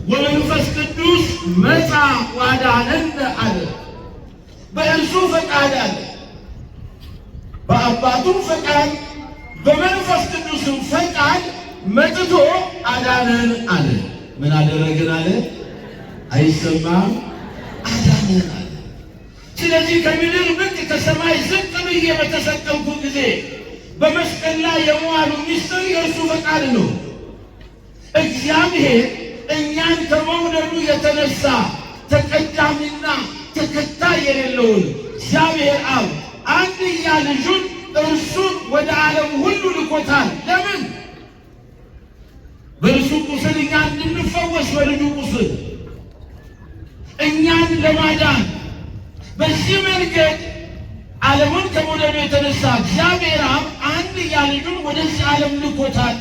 ወመንፈስ ቅዱስ መጣ ወአዳነነ አለ። በእርሱ ፈቃድ አለ፣ በአባቱ ፈቃድ በመንፈስ ቅዱስም ፈቃድ መጥቶ አዳነን አለ። ምን አደረገን አለ? አይሰማም? አዳነን አለ። ስለዚህ ከምድር ብቅ ከሰማይ ዝቅ ብዬ በተሰቀልኩ ጊዜ በመስቀል ላይ የመዋሉ ምስጢር የእርሱ ፈቃድ ነው። እግዚአብሔር እኛን ከመውደዱ የተነሳ ተቀዳሚና ተከታይ የሌለውን እግዚአብሔር አብ አንድያ ልጁን እርሱን ወደ ዓለም ሁሉ ልኮታል። ለምን? በእርሱ ቁስል እኛ እንድንፈወስ፣ በልጁ ቁስል እኛን ለማዳን። በዚህ መንገድ ዓለሙን ከመውደዱ የተነሳ እግዚአብሔር አብ አንድያ ልጁን ወደዚህ ዓለም ልኮታል።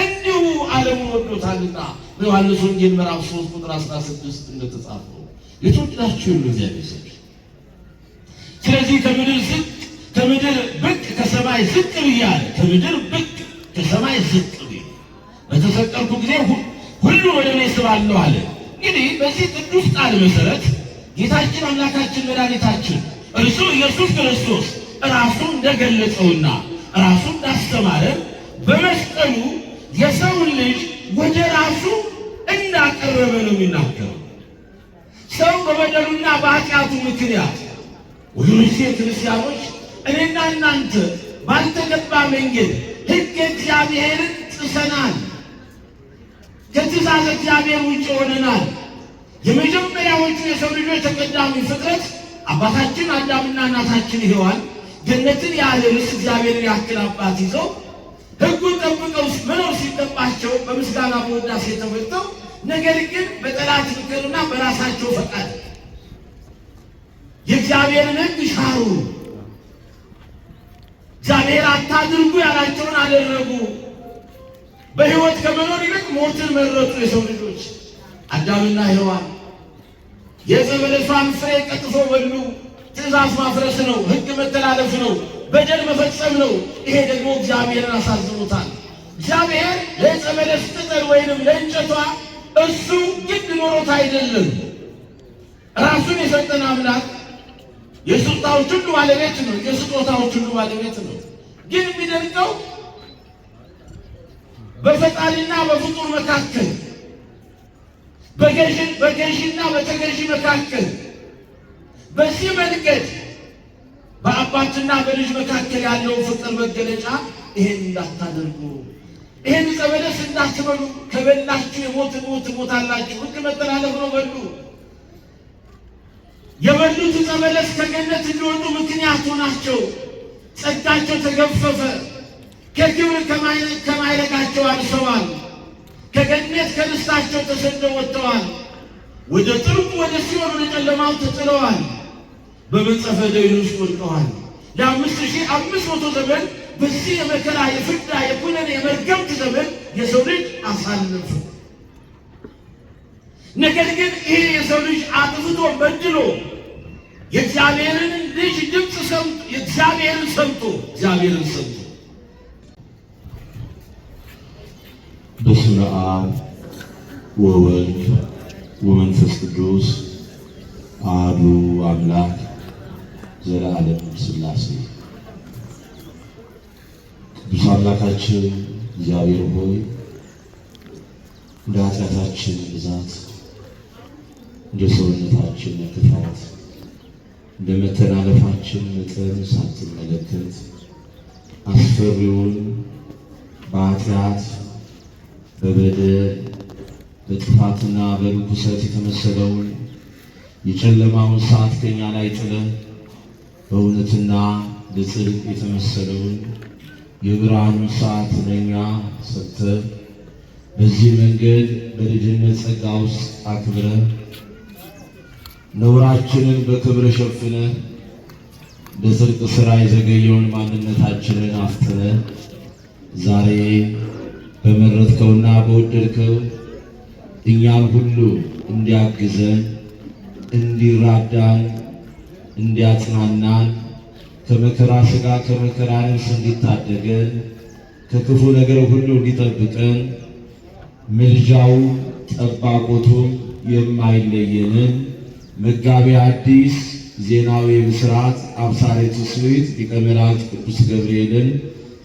እንዲሁ ዓለሙን ወዶታልና በዮሐንስ ወንጌል ምዕራፍ 3 ቁጥር 16 እንደተጻፈው የተወደዳችሁ እግዚአብሔር ሰዎች፣ ስለዚህ ከምድር ብቅ ከሰማይ ዝቅ ብያለሁ። ከምድር ብቅ ከሰማይ ዝቅ ብዬ በተሰቀልኩ ጊዜ ሁሉ ወደ እኔ ስባለሁ አለ። እንግዲህ በዚህ ቅዱስ ቃል መሰረት ጌታችን አምላካችን መድኃኒታችን እርሱ ኢየሱስ ክርስቶስ ራሱ እንደገለጸውና ራሱ እንዳስተማረን በመስቀሉ የሰውን ልጅ ወደ ራሱ እንዳቀረበ ነው የሚናገረው። ሰው በበደሉና በኃጢአቱ ምክንያት ወገኖቼ ክርስቲያኖች፣ እኔና እናንተ ባልተገባ መንገድ ሕግ እግዚአብሔርን ጥሰናል። ከትእዛዝ እግዚአብሔር ውጭ ሆነናል። የመጀመሪያዎቹ የሰው ልጆች ተቀዳሚ ፍጥረት አባታችን አዳምና እናታችን ሔዋን ገነትን ያህል ርስት እግዚአብሔርን ያክል አባት ይዘው ሕጉን ጠብቀው መኖር ሲገባቸው በምስጋና በውዳሴ ተሞልተው፣ ነገር ግን በጠላት ምክርና በራሳቸው ፈቃድ የእግዚአብሔርን ሕግ ሻሩ። እግዚአብሔር አታድርጉ ያላቸውን አደረጉ። በሕይወት ከመኖር ይልቅ ሞትን መረጡ። የሰው ልጆች አዳምና ሔዋን የዕፀ በለሷን ፍሬ ቀጥፎ በሉ። ትእዛዝ ማፍረስ ነው፣ ሕግ መተላለፍ ነው፣ በደል መፈጸም ነው። ይሄ ደግሞ እግዚአብሔርን አሳዝኖታል። እግዚአብሔር ለዕፀ በለስ ቅጠል ወይንም ለእንጨቷ እሱ ግድ ኖሮት አይደለም። ራሱን የሰጠን አምላክ የስጦታዎች ሁሉ ባለቤት ነው። የስጦታዎች ሁሉ ባለቤት ነው። ግን የሚደንቀው በፈጣሪና በፍጡር መካከል፣ በገዢና በተገዢ መካከል በዚህ መንገድ በአባትና በልጅ መካከል ያለው ፍቅር መገለጫ ይሄን እንዳታደርጉ፣ ይሄን ዕፀ በለስ እንዳትበሉ፣ ከበላችሁ የሞት ትሞታላችሁ። ሕግ መተላለፍ ነው። በሉ። የበሉት ዕፀ በለስ ከገነት እንዲወጡ ምክንያት ሆናቸው። ጸጋቸው ተገፈፈ። ከክብር ከማይረጋቸው አልሰዋል። ከገነት ከርስታቸው ተሰደው ወጥተዋል። ወደ ጥልቁ ወደ ሲኦል ወደ ጨለማው ተጥለዋል። በመንጸፈ ደይን ውስጥ ወድቀዋል። ለ5500 ዘመን በዚህ የመከራ የፍዳ የኩነኔ የመርገምት ዘመን የሰው ልጅ አሳለፈ። ነገር ግን ይሄ የሰው ልጅ አጥፍቶ በድሎ የእግዚአብሔርን ልጅ ድምፅ ሰምቶ እግዚአብሔርን ሰምቶ በስመ አብ ወወልድ ወመንፈስ ቅዱስ አሐዱ አምላክ ዘላለም ሥላሴ። ቅዱስ አምላካችን እግዚአብሔር ሆይ እንደ ኃጢአታችን ብዛት እንደ ሰውነታችን ክፋት እንደ መተላለፋችን መጠን ሳትመለከት አስፈሪውን በኃጢአት በበደል በጥፋትና በርኩሰት የተመሰለውን የጨለማውን ሰዓት ከኛ ላይ ጥለህ በእውነትና በጽድቅ የተመሰለውን የብርሃኑን ሰዓት ለእኛ ሰጥተህ በዚህ መንገድ በልጅነት ጸጋ ውስጥ አክብረህ ነውራችንን በክብር ሸፍነህ በጽድቅ ሥራ የዘገየውን ማንነታችንን አፍጥነህ ዛሬ በመረጥከውና በወደድከው እኛን ሁሉ እንዲያግዘን እንዲራዳን እንዲያጽናናን ከመከራ ሥጋ ከመከራ ነፍስ እንዲታደገን ከክፉ ነገር ሁሉ እንዲጠብቀን ምልጃው ጠባቆቱም የማይለየንን መጋቤ ሐዲስ ዜናዊ ብስራት አብሳሬ ትስብእት ሊቀ መላእክት ቅዱስ ገብርኤልን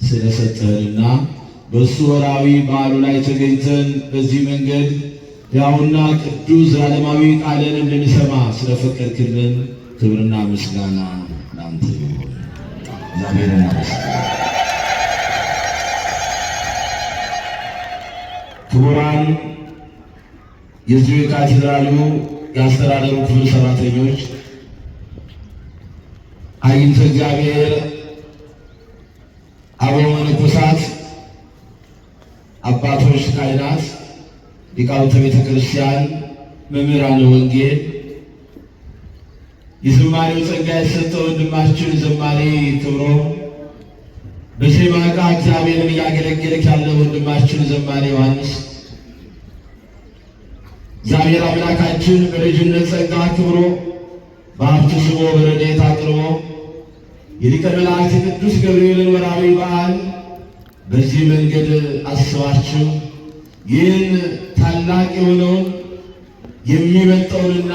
ስለሰጠህንና በእሱ ወራዊ በዓሉ ላይ ተገኝተን በዚህ መንገድ ሕያውና ቅዱስ ዘላለማዊ ቃልን እንድንሰማ ስለፈቀድክልን ክብርና ምስጋና ለአንተ ይሁን። እግዚአብሔር ይመስገን። ክቡራን የዚሁ የካቴድራሉ የአስተዳደሩ ክፍል ሰራተኞች፣ አይንተ እግዚአብሔር አበው መነኮሳት፣ አባቶች ካህናት፣ ሊቃውንተ ቤተ ክርስቲያን፣ መምህራነ ወንጌል፣ የዝማሬው ጸጋ የተሰጠው ወንድማችን ዘማሪ ክብሮ፣ በዜማ ዕቃ እግዚአብሔርን እያገለገለች ያለ ወንድማችን ዘማሪ ዮሐንስ፣ እግዚአብሔር አምላካችን በልጅነት ጸጋ ክብሮ በሀብቱ ስቦ በረድኤት አቅርቦ የሊቀ መላእክት ቅዱስ ገብርኤልን ወርኃዊ በዓል በዚህ መንገድ አስባችሁ ይህን ታላቅ የሆነውን የሚበልጠውንና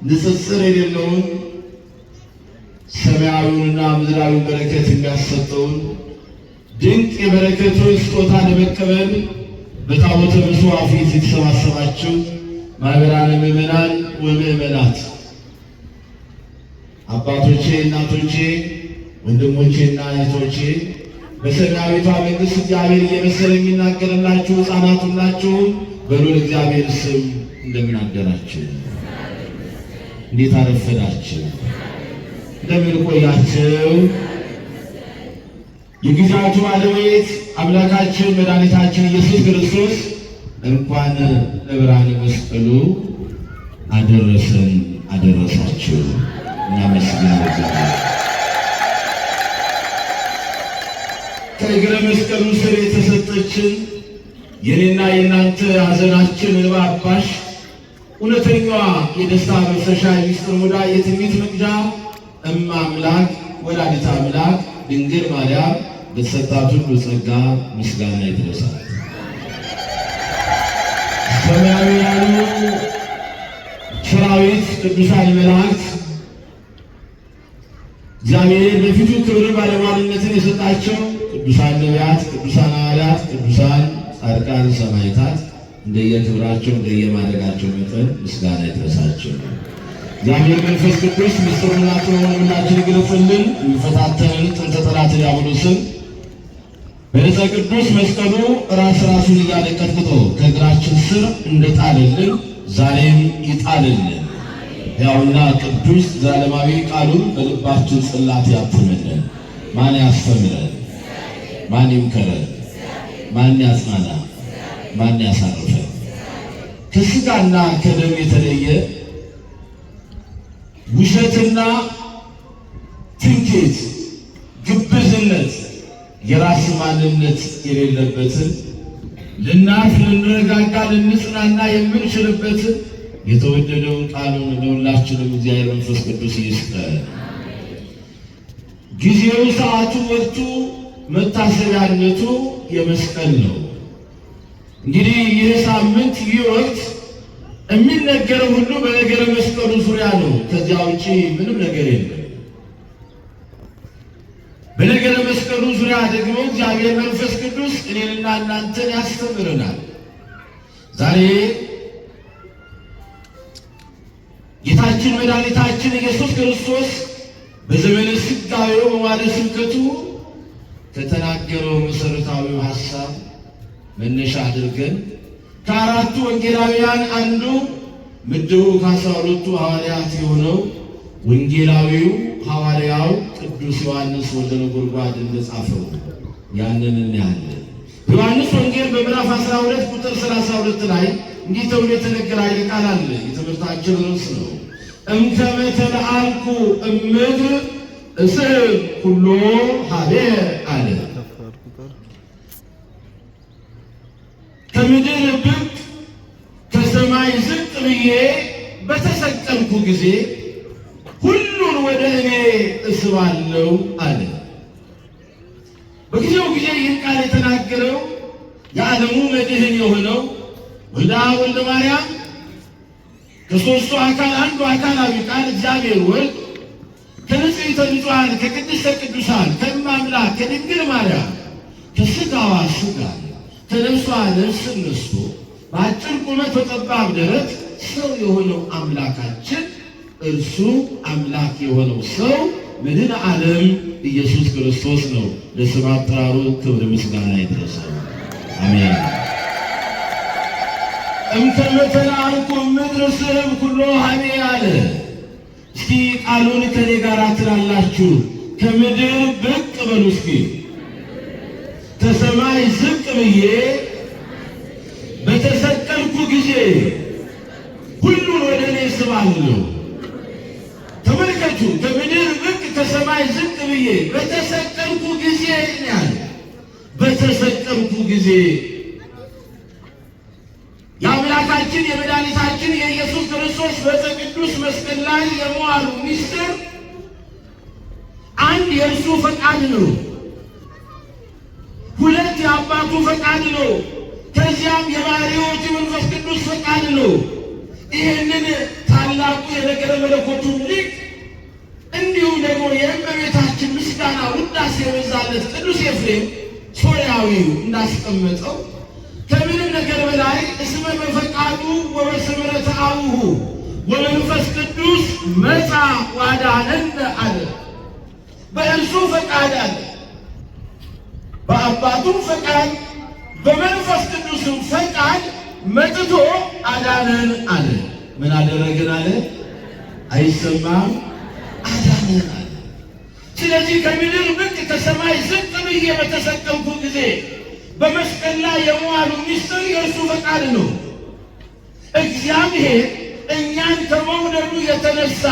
ንጽጽር የሌለውን ሰማያዊውንና ምድራዊውን በረከት የሚያሰጠውን ድንቅ የበረከቱን ስጦታ ለመቀበል በታቦተ ምጽዋት ፊት የተሰባሰባችሁ ማኅበራነ ምዕመናን ወምዕመናት፣ አባቶቼ፣ እናቶቼ፣ ወንድሞቼና እህቶቼ በሰማያዊቷ መንግሥት እግዚአብሔር እየመሰለ የሚናገርላችሁ ሕፃናት ሁላችሁም በልዑል እግዚአብሔር ስም እንደምን አደራችሁ? እንዴት አረፈዳችሁ? እንደምን ቆያችሁ? የጊዜያቱ ባለቤት አምላካችን መድኃኒታችን ኢየሱስ ክርስቶስ እንኳን ለብርሃነ መስቀሉ አደረሰን አደረሳችሁ። እናመስግን እግዚአብሔር። ከእግረ መስቀሉ ስር የተሰጠችን የኔና የእናንተ ሐዘናችን እንባ አባሽ እውነተኛዋ የደስታ መፍሰሻ የሚስጥር ሙዳይ የትንቢት መቅጃ እመ አምላክ ወላዲተ አምላክ ድንግል ማርያም በተሰጣት ሁሉ ጸጋ ምስጋና ይድረሳት። ሰማያውያኑ ሰራዊት ቅዱሳን መላእክት እግዚአብሔር በፊቱ ክብር ባለሟልነትን የሰጣቸው ቅዱሳን ነቢያት፣ ቅዱሳን ሐዋርያት፣ ቅዱሳን ጻድቃን፣ ሰማዕታት እንደየክብራቸው እንደየማዕረጋቸው መጠን ምስጋና ይድረሳቸው። እግዚአብሔር መንፈስ ቅዱስ ምስጢሩንና ጥበቡን ሁላችን ይግለጽልን። የሚፈታተንን ጥንተ ጠላት ዲያብሎስን በዕፀ ቅዱስ መስቀሉ ራሱን እያለ ቀጥቅጦ ከእግራችን ስር እንደጣልልን ዛሬም ይጣልልን። ሕያውና ቅዱስ ዘላለማዊ ቃሉን በልባችን ጽላት ያትምልን። ማን ያስተምረን? ማን ይምከረን? ማን ያጽናና? ማን ያሳርፈን? ከሥጋና ከደም የተለየ ውሸትና ትምክህት፣ ግብዝነት፣ የራስ ማንነት የሌለበትን ልናርፍ፣ ልንረጋጋ፣ ልንጽናና የምንችልበትን የተወደደውን ቃሉን ለሁላችንም እግዚአብሔር መንፈስ ቅዱስ ይስጠን። ጊዜው፣ ሰዓቱ፣ ወቅቱ፣ መታሰቢያነቱ የመስቀል ነው። እንግዲህ ይህ ሳምንት፣ ይህ ወቅት የሚነገረው ሁሉ በነገረ መስቀሉ ዙሪያ ነው። ከዚያ ውጪ ምንም ነገር የለም። በነገረ መስቀሉ ዙሪያ ደግሞ እግዚአብሔር መንፈስ ቅዱስ እኔንና እናንተን ያስተምረናል። ዛሬ ጌታችን መድኃኒታችን ኢየሱስ ክርስቶስ በዘመነ ሥጋዌው በመዋዕለ ስብከቱ ከተናገረው መሠረታዊው ሐሳብ መነሻ አድርገን ከአራቱ ወንጌላውያን አንዱ ምድቡ ከ12ቱ ሐዋርያት የሆነው ወንጌላዊው ሐዋርያው ቅዱስ ዮሐንስ ወልደ ነጎድጓድ እንደጻፈው ያንን እናያለን። ዮሐንስ ወንጌል በምዕራፍ 12 ቁጥር 32 ላይ እንዲህ ተብሎ የተነገረ ኃይለ ቃል አለ። የትምህርታችን ርዕስ ነው። እምከመ ተለአልኩ እምድር እስር ኩሎ ሀቤ አለ። ከምድር ብቅ ከሰማይ ዝቅ ብዬ በተሰቀልኩ ጊዜ ሁሉን ወደ እኔ እስባለሁ አለ። በጊዜው ጊዜ ይህን ቃል የተናገረው የዓለሙ መድህን የሆነው ወልደ አብ ወልደ ማርያም ከሦስቱ አካል አንዱ አካላዊ ቃል እግዚአብሔር ወልድ ከንጽሕተ ንጹሐን ከቅድስተ ቅዱሳን ከእማምላክ ከድንግል ማርያም ከሥጋዋ ሥጋ ከነፍሷ ነፍስ ነስቶ በአጭር ቁመት በጠባብ ደረት ሰው የሆነው አምላካችን እርሱ አምላክ የሆነው ሰው መድኃኔ ዓለም ኢየሱስ ክርስቶስ ነው። ለስም አጠራሩ ክብር ምስጋና ይድረሰው። አሜን። እምከመ ተላርኩ ምድር ስሕብ ኩሎ ሀቤ አለ። እስኪ ቃሉን ከኔ ጋር ትላላችሁ። ከምድር ብቅ በሉ እስኪ። ከሰማይ ዝቅ ብዬ በተሰቀልኩ ጊዜ ሁሉን ወደ እኔ ስባለሁ። ተመልከቱ፣ ከምድር ብቅ ከሰማይ ዝቅ ብዬ በተሰቀልኩ ጊዜ ያለ በተሰቀልኩ ጊዜ የአምላካችን የመድኃኒታችን የኢየሱስ ክርስቶስ በቅዱስ መስቀል ላይ የመዋሉ ምስጢር አንድ የእርሱ ፈቃድ ነው፣ ሁለት የአባቱ ፈቃድ ነው፣ ከዚያም የባሕርዮቱ መንፈስ ቅዱስ ፈቃድ ነው። ይህንን ታላቁ የነገረ መለኮቱን ሊቅ እንዲሁም ደግሞ የእመቤታችን ምስጋና ውዳሴ የበዛለት ቅዱስ ኤፍሬም ሶርያዊው እንዳስቀመጠው ከምንም ነገር በላይ እስመ በፈቃዱ ወበስምረተ አቡሁ ወመንፈስ ቅዱስ መጻ ወአዳነነ አለ። በእርሱ ፈቃድ አለ፣ በአባቱ ፈቃድ በመንፈስ ቅዱስም ፈቃድ መጥቶ አዳነን አለ። ምን አደረግን አለ? አይሰማም? አዳነን አለ። ስለዚህ ከምድር ብቅ ከሰማይ ዝቅ ብዬ በተሰቀልኩ ጊዜ በመስቀል ላይ የመዋሉ ምስጢር የእርሱ ፈቃድ ነው። እግዚአብሔር እኛን ከመውደዱ የተነሳ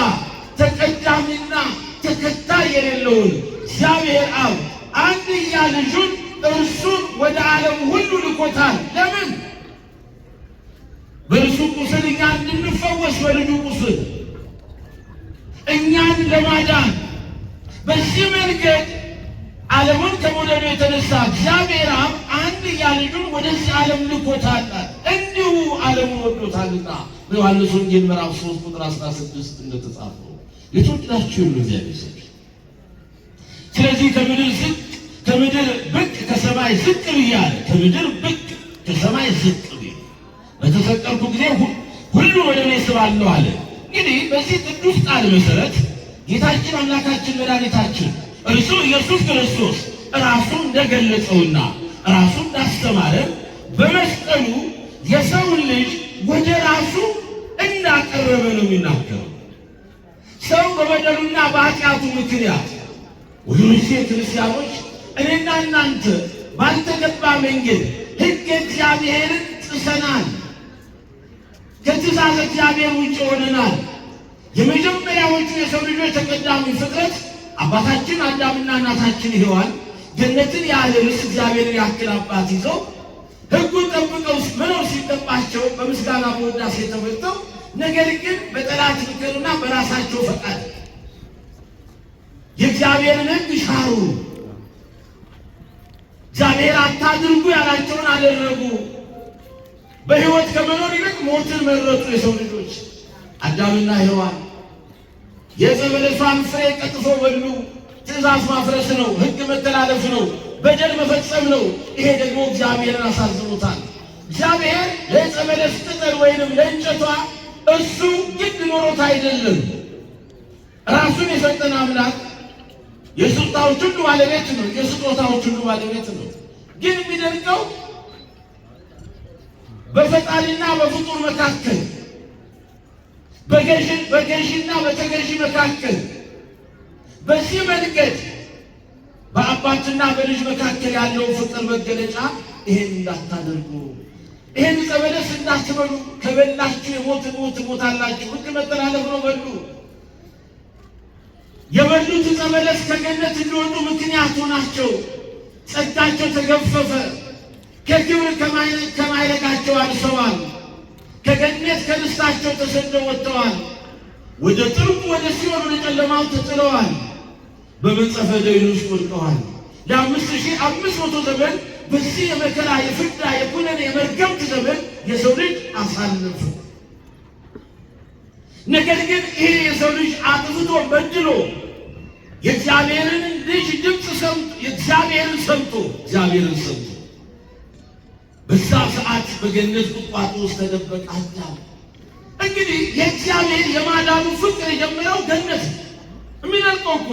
ተቀዳሚና ተከታይ የሌለውን እግዚአብሔር አብ አንድያ ልጁን እርሱን ወደ ዓለም ሁሉ ልኮታል። ለምን? በእርሱ ቁስል እኛ እንድንፈወስ፣ በልጁ ቁስል እኛን ለማዳን በዚህ መንገድ ዓለሙን ከመውደዱ የተነሳ እግዚአብሔር አብ አንድያ ልጁን ወደዚህ ዓለም ልኮታል። እንዲሁ ዓለሙን ወዶታልና በዮሐንስ ወንጌል ምዕራፍ 3 ቁጥር 16 እንደተጻፈው የተወደዳችሁ ሁሉ እግዚአብሔር ሰዎች፣ ስለዚህ ከምድር ብቅ ከሰማይ ዝቅ ብያለሁ። ከምድር ብቅ ከሰማይ ዝቅ ብዬ በተሰቀልኩ ጊዜ ሁሉ ወደ እኔ ስባለሁ አለ። እንግዲህ በዚህ ቅዱስ ቃል መሰረት ጌታችን አምላካችን መድኃኒታችን እርሱ ኢየሱስ ክርስቶስ ራሱ እንደገለጸውና ራሱ እንዳስተማረ በመስቀሉ የሰውን ልጅ ወደ ራሱ እንዳቀረበ ነው የሚናገረው። ሰው በበደሉና በኃጢአቱ ምክንያት ወገኖቼ ክርስቲያኖች፣ እኔና እናንተ ባልተገባ መንገድ ሕግ እግዚአብሔርን ጥሰናል። ከትእዛዝ እግዚአብሔር ውጭ ሆነናል። የመጀመሪያዎቹ የሰው ልጆች ተቀዳሚ ፍጥረት አባታችን አዳምና እናታችን ሔዋን ገነትን ያህል ርስ እግዚአብሔርን ያክል አባት ይዘው ሕጉን ጠብቀው መኖር ሲገባቸው በምስጋና በውዳሴ ተሞልተው፣ ነገር ግን በጠላት ምክርና በራሳቸው ፈቃድ የእግዚአብሔርን ሕግ ሻሩ። እግዚአብሔር አታድርጉ ያላቸውን አደረጉ። በሕይወት ከመኖር ይልቅ ሞትን መረጡ የሰው ልጆች። አዳምና ሔዋን የዕፀ በለሷን ፍሬ ቀጥፎ በሉ። ትእዛዝ ማፍረስ ነው፣ ሕግ መተላለፍ ነው፣ በደል መፈጸም ነው። ይሄ ደግሞ እግዚአብሔርን አሳዝኖታል። እግዚአብሔር ለዕፀ በለስ ቅጠል ወይንም ለእንጨቷ እሱ ግድ ኖሮት አይደለም። ራሱን የሰጠን አምላክ የስጦታዎች ሁሉ ባለቤት ነው፣ የስጦታዎች ሁሉ ባለቤት ነው። ግን የሚደንቀው በፈጣሪና በፍጡር መካከል በገዢና በተገዢ መካከል በዚህ መንገድ በአባትና በልጅ መካከል ያለው ፍቅር መገለጫ ይሄን እንዳታደርጉ፣ ይሄን ዕፀ በለስ እንዳትበሉ፣ ከበላችሁ የሞት ሞት ትሞታላችሁ፣ ሕግ መተላለፍ ነው በሉ። የበሉት ዕፀ በለስ ከገነት እንዲወጡ ምክንያት ሆናቸው። ጸጋቸው ተገፈፈ፣ ከክብር ከማይረጋቸው አንሰዋል፣ ከገነት ከርስታቸው ተሰደው ወጥተዋል፣ ወደ ጥልቁ ወደ ሲኦል ወደ ጨለማው ተጥለዋል፣ በመንጸፈ ደይን ውስጥ ወድቀዋል። ለ5500 ዘመን በዚህ የመከራ የፍዳ የኩነኔ የመርገምት ዘመን የሰው ልጅ አሳለፈ። ነገር ግን ይሄ የሰው ልጅ አጥፍቶ በድሎ የእግዚአብሔርን ልጅ ድምፅ ሰምቶ እግዚአብሔርን ሰምቶ በዛ ሰዓት በገነት ቁጥቋጦ ውስጥ ተደበቀ አዳም። እንግዲህ የእግዚአብሔር የማዳኑ ፍቅር የጀመረው ገነት ነው። የሚነልቀው እኮ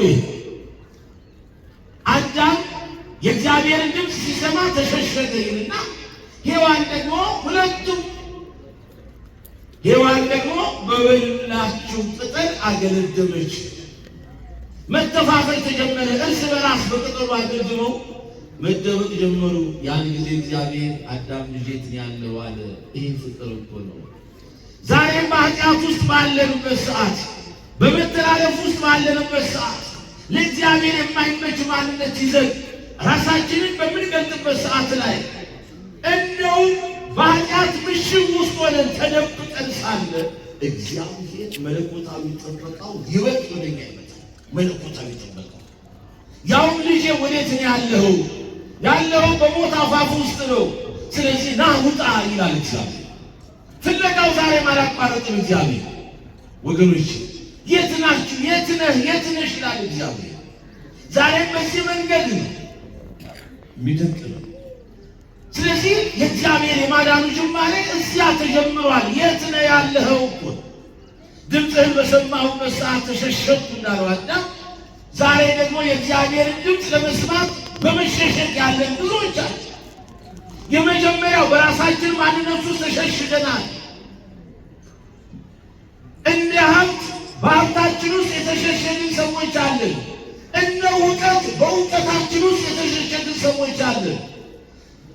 አዳም የእግዚአብሔርን ድምፅ ሲሰማ ተሸሸገ ይልና ሔዋን ደግሞ በበላችው ቅጠል አገለደመች። መተፋፈር ተጀመረ። እርስ በራስ በቅጠሉ አገድመው መደበቅ ጀመሩ። ያን ጊዜ እግዚአብሔር አዳም ልጄት ያለው አለ። ይህ ፍቅር እኮ ነው። ዛሬም በኃጢአት ውስጥ ባለንበት ሰዓት፣ በመተላለፍ ውስጥ ባለንበት ሰዓት ለእግዚአብሔር የማይመች ማንነት ይዘን ራሳችንን በምንገልጥበት ሰዓት ላይ እንደውም በኃጢአት ምሽግ ውስጥ ሆነን ተደብቀን ሳለ እግዚአብሔር መለኮታዊ ጥበቃው ይበልጥ ወደኛ ይመጣል። መለኮታዊ ጥበቃው ያውም ልጄ ወዴት ነው ያለው በሞት አፋፍ ውስጥ ነው። ስለዚህ ና ውጣ ይላል እግዚአብሔር። ፍለጋው ዛሬም አላቋረጥም። እግዚአብሔር ወገኖች የት ናችሁ? የት ነሽ ይላል እግዚአብሔር። ዛሬም በዚህ መንገድ ነው የሚደንቅ ነው። ስለዚህ የእግዚአብሔር የማዳኑ ጅማሬ እዚያ ተጀምሯል። የት ነው ያለኸው እኮ ድምፅህን በሰማሁበት ሰዓት ተሸሸኩ እንዳለው አዳም፣ ዛሬ ደግሞ የእግዚአብሔርን ድምፅ ለመስማት በመሸሸግ ያለን ብዙዎች አሉ። የመጀመሪያው በራሳችን ማንነት ውስጥ ተሸሽገናል። እንደ ሀብት በሀብታችን ውስጥ የተሸሸግን ሰዎች አለን። እንደ እውቀት በእውቀታችን ውስጥ የተሸሸግን ሰዎች አለን።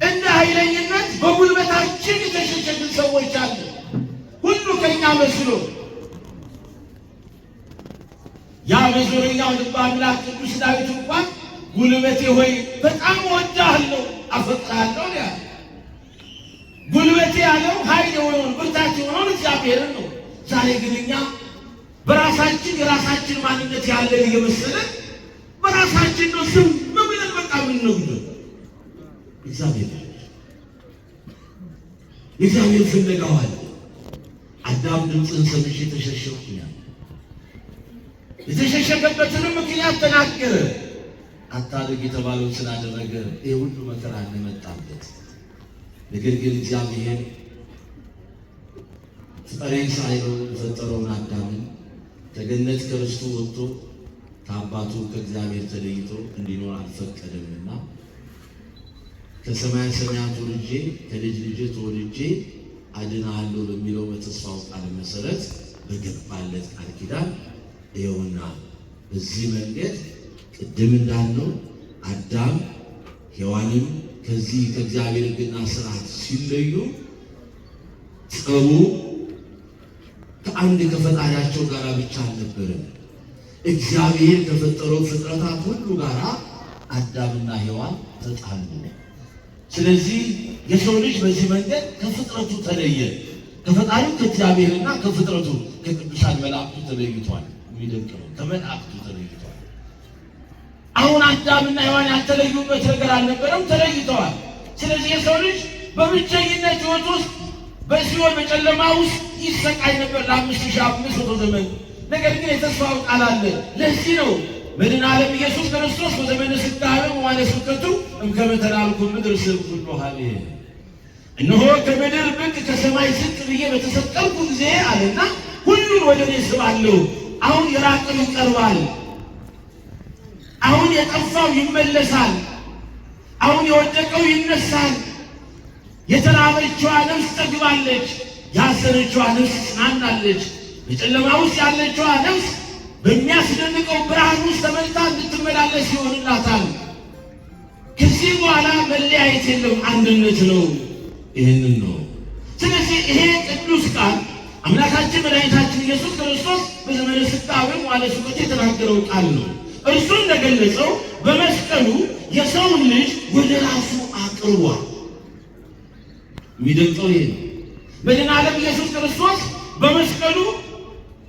እንደ ኃይለኝነት በጉልበታችን የተሸሸግን ሰዎች አለን። ሁሉ ከኛ መስሎ ያ መዝሙረኛው ልበ አምላክ ቅዱስ ዳዊት እንኳን ጉልበቴ ሆይ በጣም እወድሃለሁ አፈቅርሃለሁ ያለ ጉልበቴ ያለው ኃይል የሆነውን ብርታት የሆነውን እግዚአብሔርን ነው። ዛሬ ግን እኛ በራሳችን የራሳችን ማንነት ያለን እየመሰለን በራሳችን ነው ስም በምንም በቃ የምንነግደው። እግዚአብሔር ፍለጋዋል። አዳም ድምፅን ሰምቼ ተሸሸኩኛል። የተሸሸገበትንም ምክንያት ተናገረ። አታድርግ የተባለውን ስላደረገ ይህ ሁሉ መከራ እንደመጣበት። ነገር ግን እግዚአብሔር ፍጠረኝ ሳይለው የፈጠረውን አዳምን ከገነት ከርስቱ ወጥቶ ከአባቱ ከእግዚአብሔር ተለይቶ እንዲኖር አልፈቀደምና ከሰማይ ሰማያት ወልጄ ከልጅ ልጅ ተወልጄ አድናለሁ በሚለው በተስፋው ቃል መሰረት በገባለት ቃል ኪዳን ይኸውና በዚህ መንገድ ቅድም እንዳልነው አዳም ሔዋንም ከዚህ ከእግዚአብሔር ሕግና ሥርዓት ሲለዩ ጸቡ ከአንድ ከፈጣሪያቸው ጋር ብቻ አልነበረም። እግዚአብሔር ከፈጠረው ፍጥረታት ሁሉ ጋር አዳምና ሔዋን ተጣሉ። ስለዚህ የሰው ልጅ በዚህ መንገድ ከፍጥረቱ ተለየ። ከፈጣሪው ከእግዚአብሔርና ከፍጥረቱ ከቅዱሳን መላእክቱ ተለይቷል። የሚደንቅ ነው። ከመላእክቱ ተለይቷል። አሁን አዳምና ሔዋን ያልተለዩበት ነገር አልነበረም፣ ተለይተዋል። ስለዚህ የሰው ልጅ በብቸኝነት ሕይወት ውስጥ በሲኦል በጨለማ ውስጥ ይሰቃይ ነበር ለ5500 ዘመን። ነገር ግን የተስፋው ቃል አለ። ለዚህ ነው መድኃኔ ዓለም ኢየሱስ ክርስቶስ በዘመነ ስጋዌው ወዋለ ስብከቱ እምከመ ተላልኩ ምድር ስብ ሁሉ ሀቤ እነሆ ከምድር ብቅ ከሰማይ ዝቅ ብዬ በተሰቀልኩ ጊዜ አለና ሁሉን ወደ እኔ ስባለሁ። አሁን የራቀው ይቀርባል። አሁን የጠፋው ይመለሳል። አሁን የወደቀው ይነሳል። የተራበችዋ ነፍስ ጠግባለች። ያዘነችዋ ነፍስ ጽናናለች። በጨለማ ውስጥ ያለችዋ ነፍስ በሚያስደንቀው ብርሃን ውስጥ ተመልታ እንድትመላለስ ይሆንላታል። ከዚህ በኋላ መለያየት የለም፣ አንድነት ነው። ይህንን ነው። ስለዚህ ይሄ ቅዱስ ቃል አምላካችን መድኃኒታችን ኢየሱስ ክርስቶስ በዘመነ ስጋዌው ወዋለ ስብከቱ የተናገረው ቃል ነው። እርሱ እንደገለጸው በመስቀሉ የሰውን ልጅ ወደ ራሱ አቅርቧል። የሚደንቀው ይሄ ነው። መድኃኔ ዓለም ኢየሱስ ክርስቶስ በመስቀሉ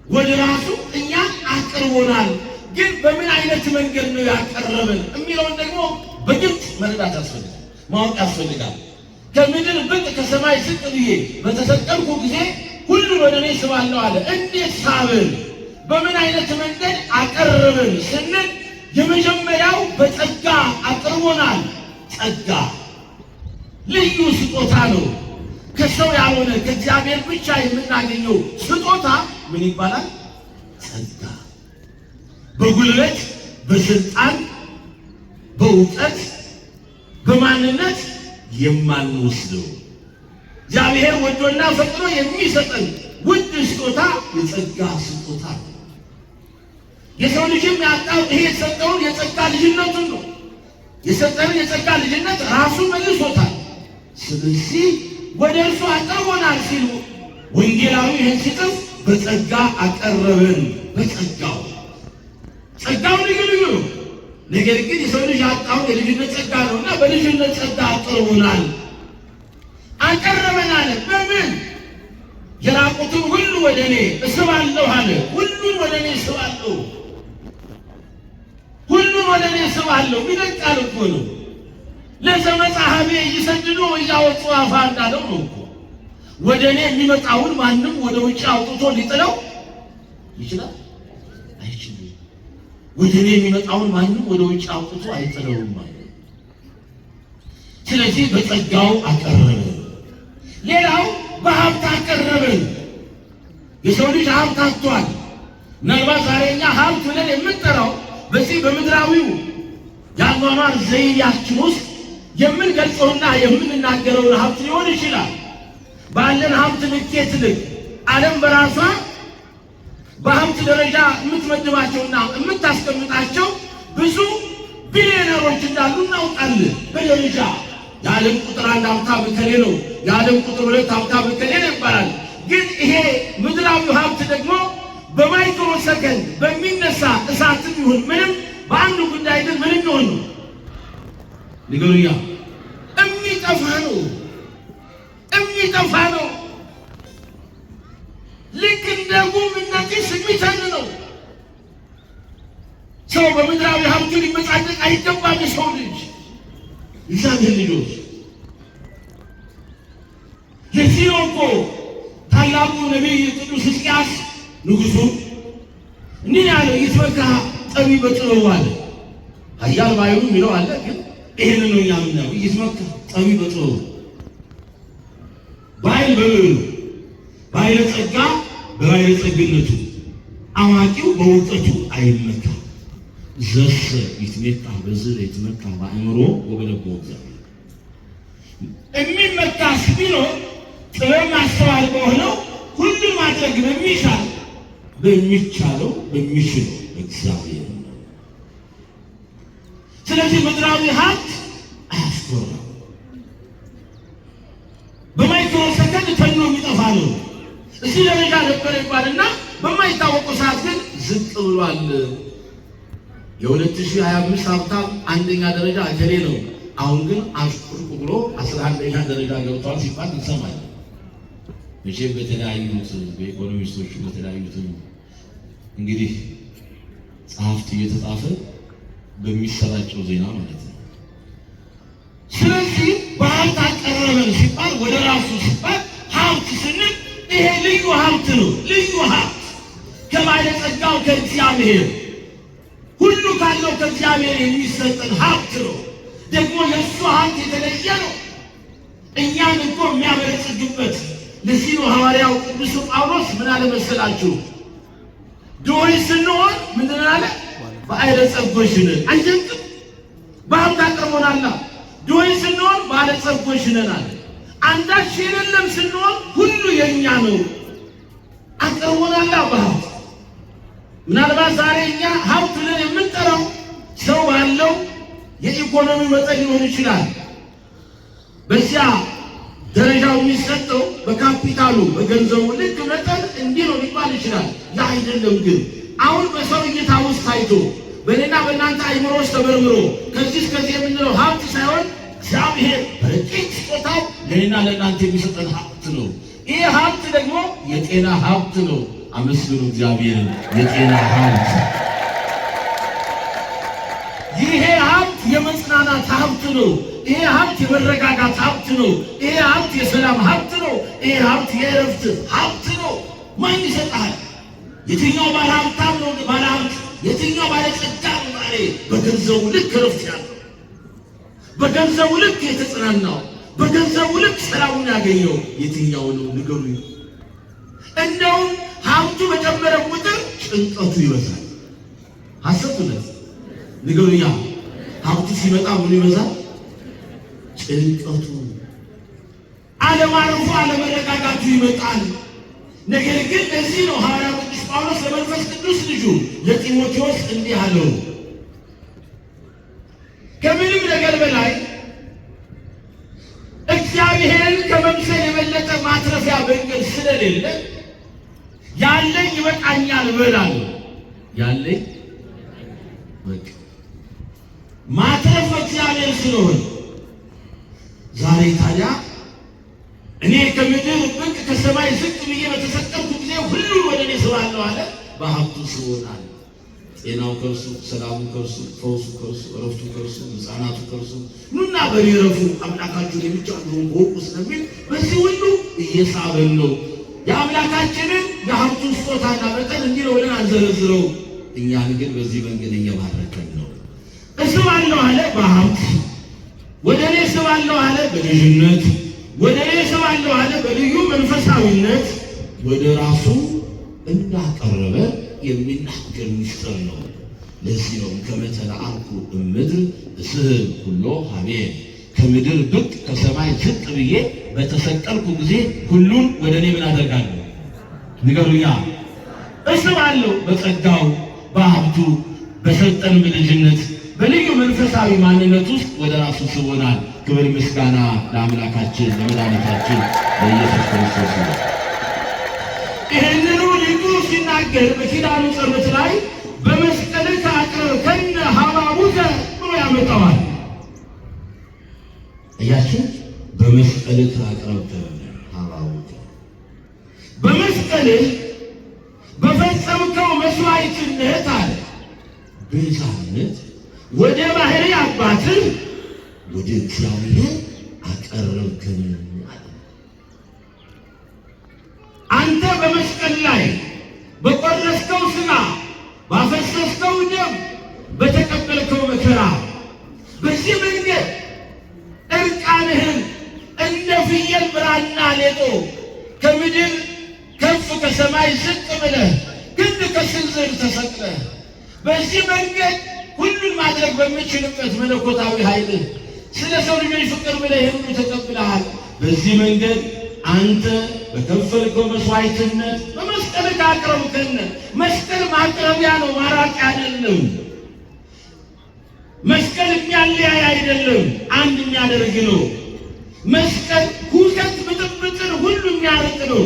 ወደ ራሱ እኛን አቅርቦናል። ግን በምን አይነት መንገድ ነው ያቀረበን የሚለውን ደግሞ በግልጽ መረዳት ያስፈልጋል። ማወቅ ያስፈልጋል። ከምድር ብቅ ከሰማይ ዝቅ ብዬ በተሰቀልኩ ጊዜ ሁሉን ወደ እኔ ስባለሁ አለ። እንዴት ሳብን? በምን አይነት መንገድ አቀረብን ስንል የመጀመሪያው በጸጋ አቅርቦናል። ጸጋ ልዩ ስጦታ ነው። ከሰው ያልሆነ ከእግዚአብሔር ብቻ የምናገኘው ስጦታ ምን ይባላል? ጸጋ። በጉልበት፣ በስልጣን፣ በእውቀት፣ በማንነት የማንወስደው እግዚአብሔር ወዶና ፈቅዶ የሚሰጠን ውድ ስጦታ የጸጋ ስጦታ ነው። የሰው ልጅም ያጣው ይሄ የተሰጠውን የጸጋ ልጅነቱን ነው። የሰጠንን የጸጋ ልጅነት ራሱ መልሶታል። ስለዚህ ወደ እርሱ አቀርቦናል ሲሉ ወንጌላዊ ይህን ሲጽፍ በጸጋ አቀረብን። በጸጋው ጸጋው ልዩ ልዩ ነው። ነገር ግን የሰው ልጅ ያጣው የልጅነት ጸጋ ነውና በልጅነት ጸጋ አቀርቦናል። አቀረበን አለ። በምን? የራቁትን ሁሉ ወደ እኔ እስባለሁ አለ። ሁሉን ወደ እኔ እስባለሁ፣ ሁሉን ወደ እኔ እስባለሁ። ይደንቃል እኮ ነው። ለዘመጻሐቤ ይሰድዱ እያወጡ አፋ እንዳለው ነው እኮ። ወደ እኔ የሚመጣውን ማንም ወደ ውጭ አውጥቶ ሊጥለው ይችላል? አይችልም። ወደ እኔ የሚመጣውን ማንም ወደ ውጭ አውጥቶ አይጥለውም ማለት። ስለዚህ በጸጋው አቀረበ። ሌላው በሀብት አቀረበን። የሰው ልጅ ሀብት አጥቷል። ምናልባት ዛሬ እኛ ሀብት ብለን የምንጠራው በዚህ በምድራዊው የአኗኗር ዘይቤያችን ውስጥ የምንገልጸውና የምንናገረውን ሀብት ሊሆን ይችላል። ባለን ሀብት ልኬት ልክ ዓለም በራሷ በሀብት ደረጃ የምትመድባቸውና የምታስቀምጣቸው ብዙ ቢሊዮነሮች እንዳሉ እናውቃለን። በደረጃ የዓለም ቁጥር 1 ሀብታም እከሌ ነው፣ የዓለም ቁጥር 2 ሀብታም እከሌ ነው ይባላል። ግን ይሄ ምድራዊው ሀብት ደግሞ በማይክሮ ሰከንድ በሚነሳ እሳትም ይሁን ምንም በአንዱ ጉዳይ ግን ምንም ይሆን ነው ንገሩኛ የሚጠፋ ነው፣ የሚጠፋ ነው። ልክ እንደ ጉም እነዚህ ስሚተን ነው። ሰው በምድራዊ ሀብቱ ሊመጻደቅ አይገባም። የሰው ልጅ እግዚአብሔር ልጆች ለዚህ ነው እኮ ታላቁ ነቢይ ቅዱስ ሕዝቅያስ ንጉሡ እንዲህ ያለው ይትመካ ጠቢብ በጥበቡ አለ። ኃያል ባይሉ የሚለው አለ። ግን ይህንን ነው ያምናው። ይትመካ ጠቢብ በጥበቡ በኃይል በብዕሉ በኃይለ ጸጋ በኃይለ ጸግነቱ አዋቂው በእውቀቱ አይመካ። ዘሰ ይትመካ በዝር ይትመካ በአእምሮ ወበልቦ እግዚአብሔር የሚመካ ቢኖር ጥበብ ማስተዋል በሆነው ሁሉን ማድረግ በሚሻል በሚቻለው በሚችለው እግዚአብሔር ነው። ስለዚህ ምድራዊ ሀብት አያስኮራም። በማይክሮ ሰከንድ ተኖ የሚጠፋ ነው። እዚህ ደረጃ ነበር ይባልና በማይታወቁ ሰዓት ግን ዝቅ ብሏል። የ2025 ሀብታም አንደኛ ደረጃ እከሌ ነው። አሁን ግን አሽቁልቁ ብሎ 11ኛ ደረጃ ገብቷል ሲባል እንሰማለን። መቼም በተለያዩት በኢኮኖሚስቶች በተለያዩት እንግዲህ ጸሐፍት እየተጻፈ በሚሰራጨው ዜና ማለት ነው። ስለዚህ በሀብት አቀረበን ሲባል ወደ ራሱ ሲባል ሀብት ስንል ይሄ ልዩ ሀብት ነው። ልዩ ሀብት ከባለጸጋው ከእግዚአብሔር ሁሉ ካለው ከእግዚአብሔር የሚሰጠን ሀብት ነው። ደግሞ የእሱ ሀብት የተለየ ነው። እኛን እኮ የሚያበለጽግበት ለዚህ ነው ሐዋርያው ቅዱስ ጳውሎስ ምን አለ መሰላችሁ? ድሆች ስንሆን ምንድን አለ? በኃይለ ጸጎች ነን። አይደንቅም? በሀብት አቅርቦናል። ድሆች ስንሆን ባለጸጎች ነን አለ። አንዳች የሌለም ስንሆን ሁሉ የኛ ነው። አቅርቦናል በሀብት። ምናልባት ዛሬ እኛ ሀብት ብለን የምንጠራው ሰው ባለው የኢኮኖሚ መጠን ሊሆን ይችላል። በዚያ ደረጃው የሚሰጠው በካፒታሉ በገንዘቡ ልክ መጠን እንዲህ ነው ሊባል ይችላል። ያ አይደለም። ግን አሁን በሰው እይታ ውስጥ ታይቶ በእኔና በእናንተ አይምሮ ውስጥ ተመርምሮ ከዚህ እስከዚህ የምንለው ሀብት ሳይሆን እግዚአብሔር በረቂቅ ስጦታው ለእኔና ለእናንተ የሚሰጠን ሀብት ነው። ይህ ሀብት ደግሞ የጤና ሀብት ነው። አመስግኑ እግዚአብሔርን። የጤና ሀብት ይሄ ሀብት የመጽናናት ሀብት ነው። ይሄ ሀብት የመረጋጋት ሀብት ነው። ይሄ ሀብት የሰላም ሀብት ነው። ይሄ ሀብት የእረፍት ሀብት ነው። ማን ይሰጣል? የትኛው ባለ ሀብታም ነው? ባለ ሀብት የትኛው ባለ ጸጋ ነው? ዛሬ በገንዘቡ ልክ እረፍት ያለው፣ በገንዘቡ ልክ የተጽናናው፣ በገንዘቡ ልክ ሰላሙን ያገኘው የትኛው ነው? ንገሩኝ። እንደውም ሀብቱ በጨመረ ቁጥር ጭንቀቱ ይበዛል። ሐሰቱነት ንገሩኛ። ሀብቱ ሲመጣ ምን ይበዛል? ጭንቀቱ፣ አለማረፉ፣ አለመረጋጋቱ ይመጣል። ነገር ግን ለዚህ ነው ሐዋርያው ቅዱስ ጳውሎስ ለመንፈስ ቅዱስ ልጁ ለጢሞቴዎስ እንዲህ አለው፣ ከምንም ነገር በላይ እግዚአብሔርን ከመምሰል የበለጠ ማትረፊያ መንገድ ስለሌለ ያለኝ ይበቃኛል እበላለሁ። ያለኝ በቃ ማትረፍ እግዚአብሔር ስለሆነ ዛሬ ታዲያ እኔ ከምድር ብቅ ከሰማይ ዝቅ ብዬ በተሰቀልኩ ጊዜ ሁሉን ወደ እኔ ስባለሁ አለ። በሀብቱ ስሆናል። ጤናው ከእርሱ፣ ሰላሙ ከእርሱ፣ ፈውሱ ከእርሱ፣ እረፍቱ ከእርሱ፣ ሕፃናቱ ከእርሱ። ኑና በእኔ እረፉ አምላካችሁን የሚቻለውን በወቁ ስለሚል በዚህ ሁሉ እየሳበን ነው። የአምላካችንን የሀብቱን ስጦታና መጠን እንዲህ ነው ብለን አንዘረዝረው። እኛን ግን በዚህ መንገድ እየባረከን ነው። እስባለሁ አለ በሀብት፣ ወደ እኔ እስባለሁ አለ በልጅነት፣ ወደ እኔ እስባለሁ አለ በልዩ መንፈሳዊነት፣ ወደ ራሱ እንዳቀረበ የሚናገር ምስጢር ነው። ለዚህ ነው ከመተላአልኩ እምድር እስህብ ሁሎ ሀቤ፣ ከምድር ብቅ ከሰማይ ዝቅ ብዬ በተሰቀልኩ ጊዜ ሁሉን ወደ እኔ ምን አደርጋለሁ? ንገሩኛ። እስባለሁ በጸጋው በሀብቱ በሰጠን በልጅነት በልዩ መንፈሳዊ ማንነት ውስጥ ወደ ራሱ ስቦናል። ክብር ምስጋና ለአምላካችን ለመድኃኒታችን ለኢየሱስ ክርስቶስ ነው። ይህንኑ ሊቁ ሲናገር በኪዳኑ ጸሎት ላይ በመስቀልከ አቅረብከነ ሀባቡከ ብሎ ያመጣዋል። እያችን በመስቀልከ አቅረብከነ ሀባቡከ፣ በመስቀልህ በፈጸምከው መስዋዕትነት አለ ቤዛነት ወደ ባህሪ አባትህ ወደ እግዚአብሔር አቀረብከን አለ። አንተ በመስቀል ላይ በቆረስከው ሥጋ ባፈሰስከው ደም በተቀበልከው መከራ በዚህ መንገድ እርቃንህን እንደ ፍየል ብራና ሌጦ ከምድር ከፍ ከሰማይ ዝቅ ብለህ ክንድ ከስንዝር ተሰቅለህ በዚህ መንገድ ሁሉን ማድረግ በምችልበት መለኮታዊ ኃይልህ ስለ ሰው ልጆች ፍቅር ብለህ ሁሉ ተቀብለሃል። በዚህ መንገድ አንተ በከፈልከው መስዋዕትነት በመስቀል አቅረብከን። መስቀል ማቅረቢያ ነው፣ ማራቂ አይደለም። መስቀል የሚያለያይ አይደለም፣ አንድ የሚያደርግ ነው። መስቀል ሁከት ብጥብጥን ሁሉ የሚያርቅ ነው።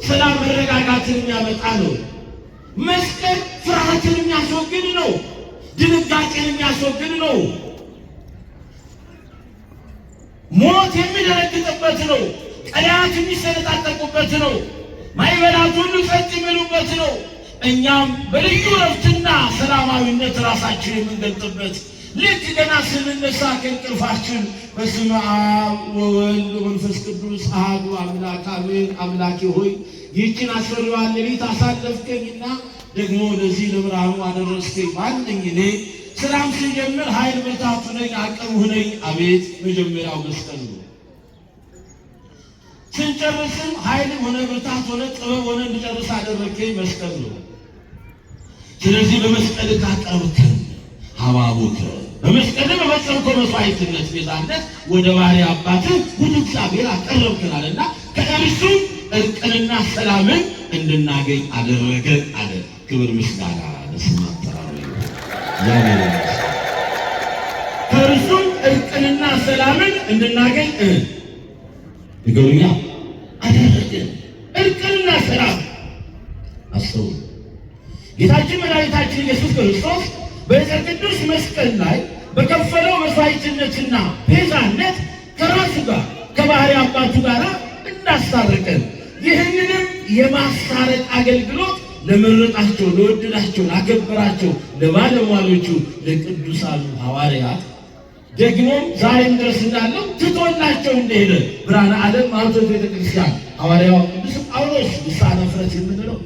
ሰላም መረጋጋትን የሚያመጣ ነው። መስቀል ፍርሃትን የሚያስወግድ ነው። ድንጋጤን የሚያስወግድ ነው። ሞት የሚደረግጥበት ነው። ቀላያት የሚሰነጣጠቁበት ነው። ማይበላት ሁሉ ጸጥ የሚሉበት ነው። እኛም በልዩ ረፍትና ሰላማዊነት ራሳችን የምንገልጥበት ልክ ገና ስንነሳ ከእንቅልፋችን በስመ አብ ወወልድ ወመንፈስ ቅዱስ አሐዱ አምላክ አሜን። አምላኬ ሆይ ይህችን አስፈሪዋን ሌሊት አሳለፍከኝና ደግሞ ለዚህ ለብርሃኑ አደረስከኝ። ማንኝ እኔ ስራም ስጀምር ኃይል ብርታቱ ነኝ፣ አቅም ሁነኝ። አቤት መጀመሪያው መስቀል ነው። ስንጨርስም ኃይል ሆነ ብርታት ሆነ ጥበብ ሆነ እንድጨርስ አደረግከኝ መስቀል ነው። ስለዚህ በመስቀል ካቀረብከን ሀባቡከ በመስቀል በፈጸምከው መስዋዕትነት ቤዛነት ወደ ባህሪ አባትህ ወደ እግዚአብሔር አቀረብከናልና ከእርሱ እርቅንና ሰላምን እንድናገኝ አደረገን አለ። ክብር ምስጋና ለስሙ አጠራሩ ይሁን። ከእርሱ እርቅንና ሰላምን እንድናገኝ ንገሩኛ አደረገን። እርቅንና ሰላም አስተውሉ። ጌታችን መድኃኒታችን ኢየሱስ ክርስቶስ በዕፀ ቅዱስ መስቀል ላይ በከፈለው መስዋዕትነትና ቤዛነት ከራሱ ጋር ከባህሪ አባቱ ጋር እንዳስታረቀን ይህንንም የማስታረቅ አገልግሎት ለመረጣቸው፣ ለወደዳቸው፣ ላከበራቸው ለባለሟሎቹ ለቅዱሳኑ ሐዋርያት ደግሞም ዛሬም ድረስ እንዳለው ትቶላቸው እንደሄደ ብርሃነ ዓለም ማኅቶተ ቤተ ክርስቲያን ሐዋርያው ቅዱስ ጳውሎስ ልሳነ ፍረት የምንለው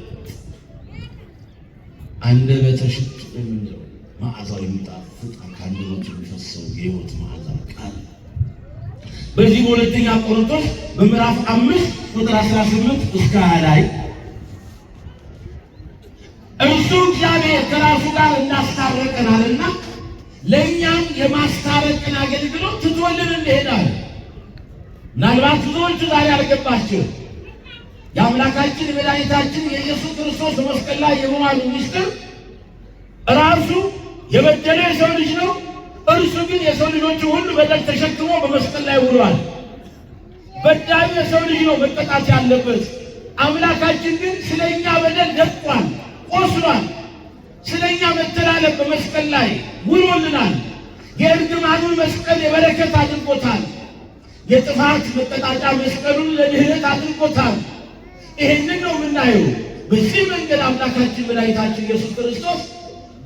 አንደበተ ሽቱ የምንለው መዓዛው የሚጣፍጥ ከአንደበቱ የሚፈሰው የሕይወት መዓዛ ቃል በዚህ በሁለተኛ ቆሮንቶስ በምዕራፍ 5 ቁጥር 18 እስከ 20 ላይ እርሱ እግዚአብሔር ከራሱ ጋር እንዳስታረቀናልና ለእኛም የማስታረቅን አገልግሎት ትቶልን እንደሄዳል። ምናልባት ብዙዎቹ ዛሬ አልገባቸው። የአምላካችን የመድኃኒታችን የኢየሱስ ክርስቶስ በመስቀል ላይ የመዋሉ ምስጢር ራሱ የበደለው የሰው ልጅ ነው። እርሱ ግን የሰው ልጆቹ ሁሉ በደል ተሸክሞ በመስቀል ላይ ውሏል። በዳዩ የሰው ልጅ ነው መቀጣት ያለበት። አምላካችን ግን ስለኛ በደል ደቋል፣ ቆስሏል። ስለኛ መተላለፍ በመስቀል ላይ ውሎልናል። የእርግማኑን መስቀል የበረከት አድርጎታል። የጥፋት መቀጣጫ መስቀሉን ለድህነት አድርጎታል። ይሄንን ነው የምናየው። በዚህ መንገድ አምላካችን መድኃኒታችን ኢየሱስ ክርስቶስ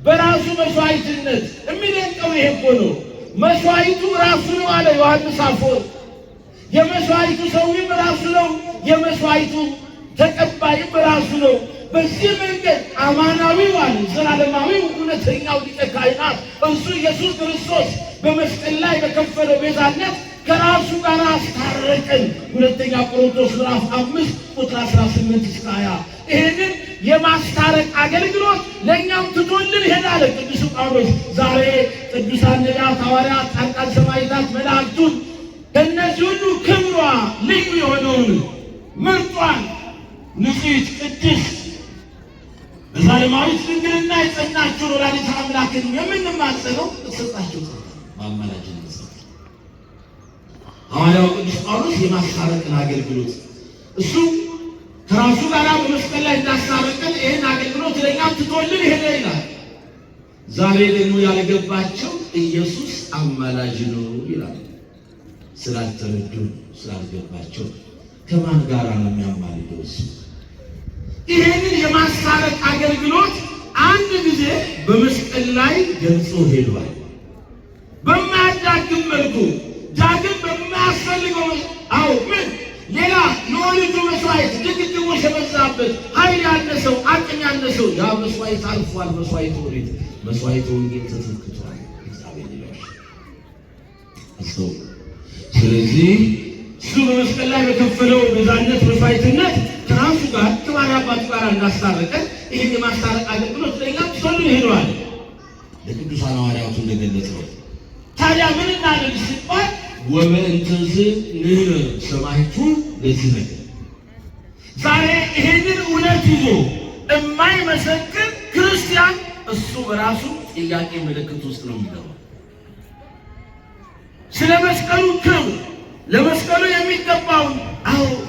በራሱ መስዋዕትነት የሚደንቀው ይሄ እኮ ነው። መስዋዕቱ ራሱ ነው አለ ዮሐንስ አፈወርቅ። የመስዋዕቱ ሰውም ራሱ ነው፣ የመስዋዕቱ ተቀባይም ራሱ ነው። በዚህ መንገድ አማናዊው አለ ዘላለማዊው እውነተኛው ሊቀ ካህናት እሱ ኢየሱስ ክርስቶስ በመስቀል ላይ በከፈለው ቤዛነት ከራሱ ጋር አስታረቀን። ሁለተኛ ቆሮንቶስ ምዕራፍ 5 ቁጥር 18 እስከ 20 ይህንን የማስታረቅ አገልግሎት ለእኛም ትቶልን ሄዳለ ቅዱስ ጳውሎስ። ዛሬ ቅዱሳን ነቢያት፣ ሐዋርያት፣ ጻድቃን፣ ሰማዕታት፣ መላእክቱን ከእነዚህ ሁሉ ክብሯ ልዩ የሆነውን ምርጧን ንጽሕት ቅድስት በዘላለማዊት ድንግልና የጸናችውን ወላዲተ አምላክን የምንማጸነው ተሰጣቸው በአማላጅነት ሐዋርያው ቅዱስ ጳውሎስ የማስታረቅን አገልግሎት እሱ ከራሱ ጋር በመስቀል ላይ እንዳስታረቀን ይህን አገልግሎት ለእኛም ትቶልን ሄደ ይላል። ዛሬ ደግሞ ያልገባቸው ኢየሱስ አማላጅ ነው ይላል። ስላልተረዱ ስላልገባቸው ከማን ጋር ነው የሚያማልደው እሱ? ይህንን የማስታረቅ አገልግሎት አንድ ጊዜ በመስቀል ላይ ገልጾ ሄዷል። በማያዳግም መልኩ ዳግም በማያስፈልገው ምን ሌላ ለወሊዱ መስዋዕት ድግግሞሽ የበዛበት ኃይል ያነሰው አቅም ያነሰው ያ መስዋዕት አልፏል። መስዋዕት ወሪት መስዋዕት ወንጌል ተተክቷል። እግዚአብሔር ይላል አስተው። ስለዚህ እሱ በመስቀል ላይ በከፈለው ቤዛነት መስዋዕትነት ከራሱ ጋር ከባሕርይ አባቱ ጋር እንዳስታረቀን ይህን የማስታረቅ አገልግሎት ለእኛ ትቶልን ሄደዋል። ለቅዱሳን ሐዋርያቱ እንደገለጸው ታዲያ ምን እናድርግ ሲባል ወበእንተዝ ንሕነ ሰማዕቱ ለዚህ ነገር ዛሬ ይሄንን እውነት ይዞ የማይመሰክር ክርስቲያን እሱ በራሱ ጥያቄ ምልክት ውስጥ ነው የሚገባው። ስለ መስቀሉ ክብር ለመስቀሉ የሚገባውን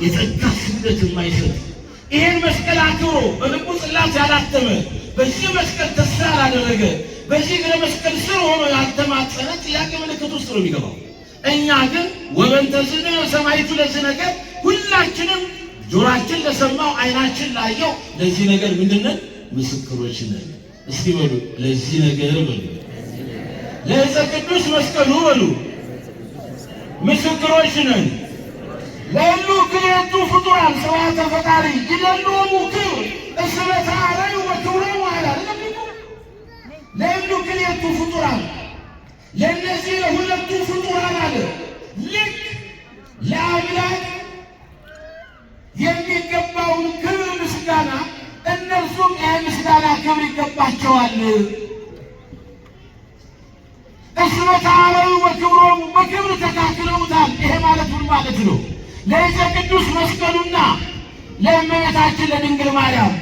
የጸጋ ስግደት የማይሰጥ ይሄን መስቀል አክብሮ በልቡ ጽላት ያላተመ በዚህ መስቀል ተስፋ ያላደረገ በዚህ እግረ መስቀል ስር ሆኖ ያልተማጸነ ጥያቄ ምልክት ውስጥ ነው የሚገባው። እኛ ግን ወበእንተዝ ንሕነ ሰማዕቱ ለዚህ ነገር ሁላችንም ጆሮአችን ለሰማው ዓይናችን ላየው ለዚህ ነገር ምንድነን? ምስክሮች ነን። እስኪ በሉ ለዚህ ነገር በሉ ለዕፀ ቅዱስ መስቀሉ በሉ ምስክሮች ነን። ለሁሉ ክልኤቱ ፍጡራን ስብሐተ ፈጣሪ ይደልዎሙ ክብር እስመ ተአረዩ ወክብሮሙ ይላል። ለሁሉ ክልኤቱ ፍጡራን ለእነዚህ ለሁለቱ ፍጡራን አለ ልክ ለአምላክ የሚገባውን ክብር ምስጋና እነርሱም የምስጋና ክብር ይገባቸዋል። እስመ ተአረዩ ወክብሮሙ በክብር ተካክለውታል። ይሄ ማለት ምን ማለት ነው? ለዕፀ ቅዱስ መስቀሉና ለእመቤታችን ለድንግል ማርያም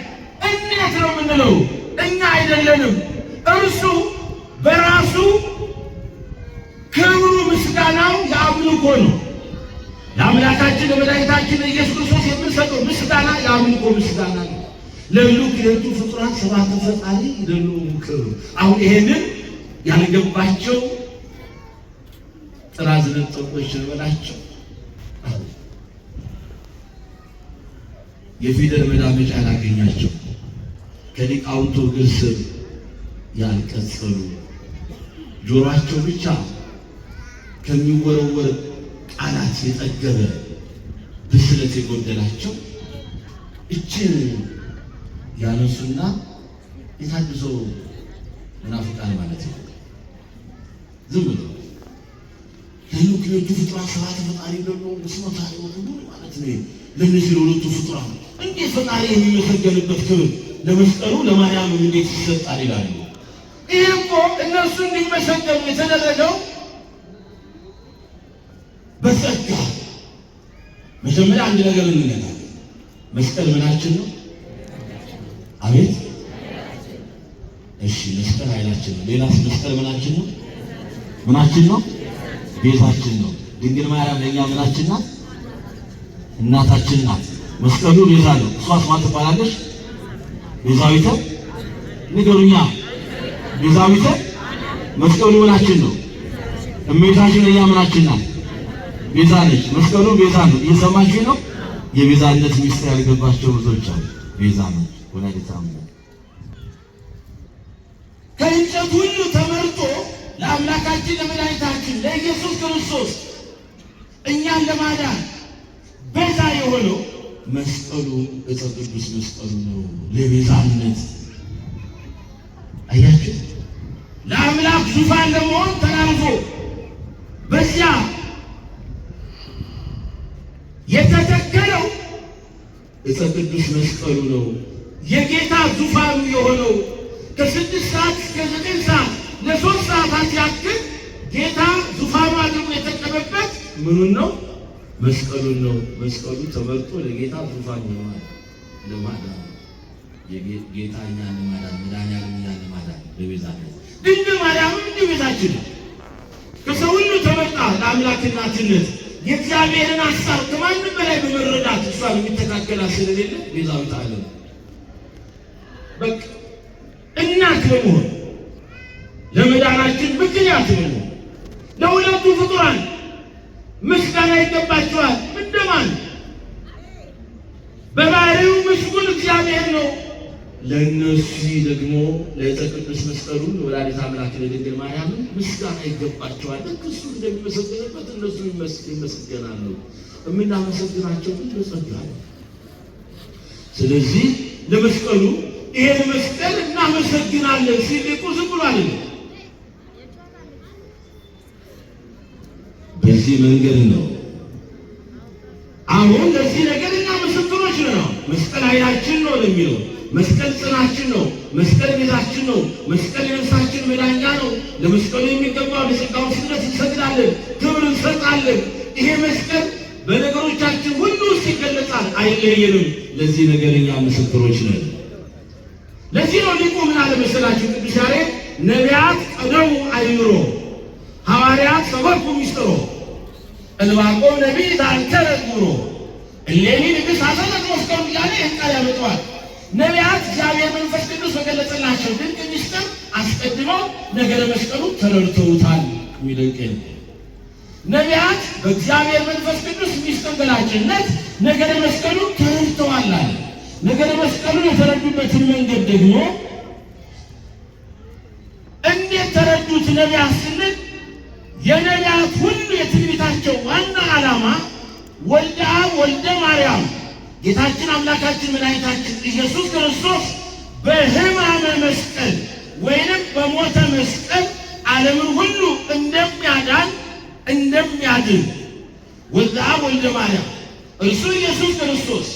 እንዴት ነው የምንለው? እኛ አይደለንም። እርሱ በራሱ ክብሩ ምስጋናው የአምልኮ ነው። ለአምላካችን ለመድኃኒታችን ለኢየሱስ ክርስቶስ የምንሰጠው ምስጋና የአምልኮ ምስጋና ነው። ለሁሉ ክልኤቱ ፍጡራን ስብሐተ ፈጣሪ ይደልዎሙ ክብር። አሁን ይሄንን ያልገባቸው ጥራዝ ነጠቆች በላቸው የፊደል መዳመጫ ያላገኛቸው ከሊቃውንቱ እግር ስር ያልቀጸሉ ጆሮአቸው ብቻ ከሚወረወር ቃላት የጠገበ ብስለት የጎደላቸው እችን ያነሱና የታድሶ መናፍቃን ማለት ነው። ዝም ብሎ ለሁለቱ ፍጥረት ሰባት ፈጣሪ ደግሞ መስመታ ይወዱ ማለት ነው። ለነዚህ ለሁለቱ ፍጥረት እንዴት ፈጣሪ የሚመሰገንበት ክብር ለመስቀሉ ለማርያም እንዴት ይሰጣል ይላሉ። ይሄ እኮ እነሱ እንዲመሰገኑ የተደረገው በጸጋ። መጀመሪያ አንድ ነገር እንነጋገር። መስቀል ምናችን ነው? አቤት። እሺ መስቀል ኃይላችን ነው። ሌላስ መስቀል ምናችን ነው? ምናችን ነው? ቤዛችን ነው። ድንግል ማርያም ለኛ ምናችን ናት? እናታችን ናት። መስቀሉ ቤዛ ነው። እሷስ ማን ትባላለች? ቤዛዊተ ንገሩኛ። ቤዛዊተ መስቀሉ ምናችን ነው? እመቤታችን ለኛ ምናችን ናት? ቤዛ ነች። መስቀሉ ቤዛ ነው። እየሰማችሁ ነው? የቤዛነት ሚስጥር ያልገባቸው ብዙዎች አሉ። ቤዛ ነው ወላዲተ አምላክ ከእንጨት ሁሉ ተመርጦ ለአምላካችን ለመድኃኒታችን ለኢየሱስ ክርስቶስ እኛን ለማዳን ቤዛ የሆነው መስቀሉ ዕፀ ቅዱስ መስቀሉ ነው። ለቤዛነት አያችሁ፣ ለአምላክ ዙፋን ለመሆን ተላልፎ በዚያ የተተከለው ዕፀ ቅዱስ መስቀሉ ነው። የጌታ ዙፋኑ የሆነው ከ6 ሰዓት እስከ 9 ሰዓት ለ3 ሰዓታት ያክል ጌታ ዙፋኑ አድርጎ የተቀመጠበት ምኑን ነው? መስቀሉን ነው። መስቀሉ ተመርጦ ለጌታ ዙፋን ሆኗል። ለማዳን የጌታ እኛን ለማዳን መድኃኒዓለም እኛን ለማዳን ለቤዛነት ድንግል ማርያም ቤዛችን ነው። ከሰው ሁሉ ተመርጣ ለአምላክ እናትነት የእግዚአብሔርን ሐሳብ ከማንም በላይ በመረዳት እሷን የሚተካከላት ስለሌለ ቤዛዊተ ዓለም በቃ እናት በመሆን ለመዳናችን ምክንያት ነው። ለሁለቱ ፍጡራን ምስጋና ይገባቸዋል። እንደማን? በባህሪው ምስጉን እግዚአብሔር ነው። ለእነሱ ደግሞ ለዕፀ ቅዱስ መስቀሉ ለወላዲተ አምላክ ለድንግል ማርያም ምስጋና ይገባቸዋል። እሱ እንደሚመሰገንበት እነሱ ይመሰገናሉ። የምናመሰግናቸው ግን በጸጋ ነው። ስለዚህ ለመስቀሉ ይሄን መስቀል እናመሰግናለን ሲልቁ ዝም ብሎ አይደለም። በዚህ መንገድ ነው። አሁን ለዚህ ነገር እኛ ምስክሮች ነው። መስቀል ኃይላችን ነው ለሚለው መስቀል ጽናችን ነው። መስቀል ቤዛችን ነው። መስቀል የነፍሳችን መዳኛ ነው። ለመስቀሉ የሚገባው ለሥጋው ስግደት እንሰግዳለን፣ ክብር እንሰጣለን። ይሄ መስቀል በነገሮቻችን ሁሉ ውስጥ ይገለጻል፣ አይለየንም። ለዚህ ነገር እኛ ምስክሮች ነን። ለዚህ ነው ሊቁ ምን አለ መሰላችሁ? ቅዱስ ያሬድ ነቢያት ቀደሙ አእምሮ፣ ሐዋርያት ሰበኩ ሚስጥሮ፣ ዕንባቆም ነቢይ ዘአንከረ እግሮ፣ እሌኒ ንግሥት አሰረት መስቀሉ እያለ ይህን ቃል ያመጣዋል። ነቢያት እግዚአብሔር መንፈስ ቅዱስ በገለጸላቸው ድንቅ ሚስጥር አስቀድመው ነገረ መስቀሉ ተረድተውታል። የሚደንቀኝ ነቢያት በእግዚአብሔር መንፈስ ቅዱስ ሚስጥር ገላጭነት ነገረ መስቀሉ ተረድተዋል አለ። ነገረ መስቀሉ የተረዱበትን መንገድ ደግሞ እንዴት ተረዱት? ነቢያት ስንል የነቢያት ሁሉ የትንቢታቸው ዋና ዓላማ ወልደ አብ ወልደ ማርያም ጌታችን አምላካችን መድኃኒታችን ኢየሱስ ክርስቶስ በሕማመ መስቀል ወይንም በሞተ መስቀል ዓለምን ሁሉ እንደሚያድን ወልደ አብ ወልደ ማርያም እርሱ ኢየሱስ ክርስቶስ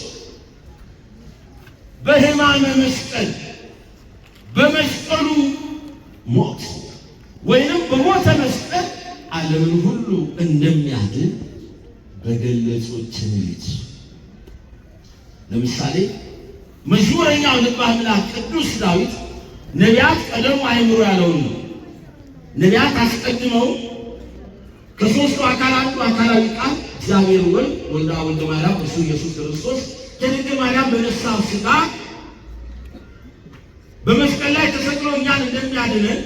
በሕማመ መስቀል በመስቀሉ ሞት ወይንም በሞተ መስቀል ዓለምን ሁሉ እንደሚያድን በገለጹት ትንቢት ለምሳሌ መዝሙረኛው ልበ አምላክ ቅዱስ ዳዊት ነቢያት ቀደሙ አእምሮ ያለውን ነው። ነቢያት አስቀድመው ከሦስቱ አካል አንዱ አካላዊ ቃል እግዚአብሔር ወልድ ወልደ አብ ወልደ ማርያም እርሱ ኢየሱስ ክርስቶስ ከድንግል ማርያም በነሳው ሥጋ በመስቀል ላይ ተሰቅሎ እኛን እንደሚያድነን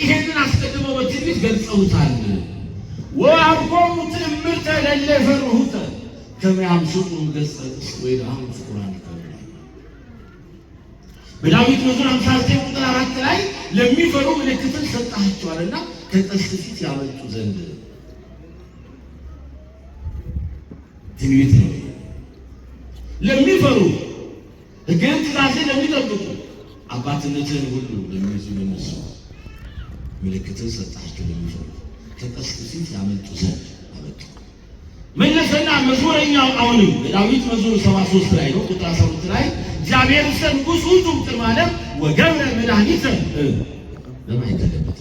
ይሄንን አስቀድመው በትንቢት ገልጸውታል። ወአብቆሙ ትእምርተ ለእለ ይፈርሁተ ከመ ያምስጡ ገጸ ወይድሃሙ ፍቁራን በዳዊት መዝሙር 59 ቁጥር 4 ላይ ለሚፈሩ ምልክትን ሰጣቸዋልና ከቀስት ፊት ያመጡ ዘንድ ትንቢት ነው። ለሚፈሩ ሕግን ትእዛዝን ለሚጠብቁ አባትነትን ሁሉ ለሚይዙ ለነሱ ምልክትን ሰጣቸው። ለሚፈሩ ከቀስት ፊት ያመልጡ ዘንድ አመጡ። መለሰና መዝሙረኛው አሁንም በዳዊት መዝሙር 73 ላይ ነው ቁጥር 12 ላይ እግዚአብሔር ንጉሥ ውእቱ ቅድመ ዓለም ወገብረ መድኃኒተ ለማይተገበት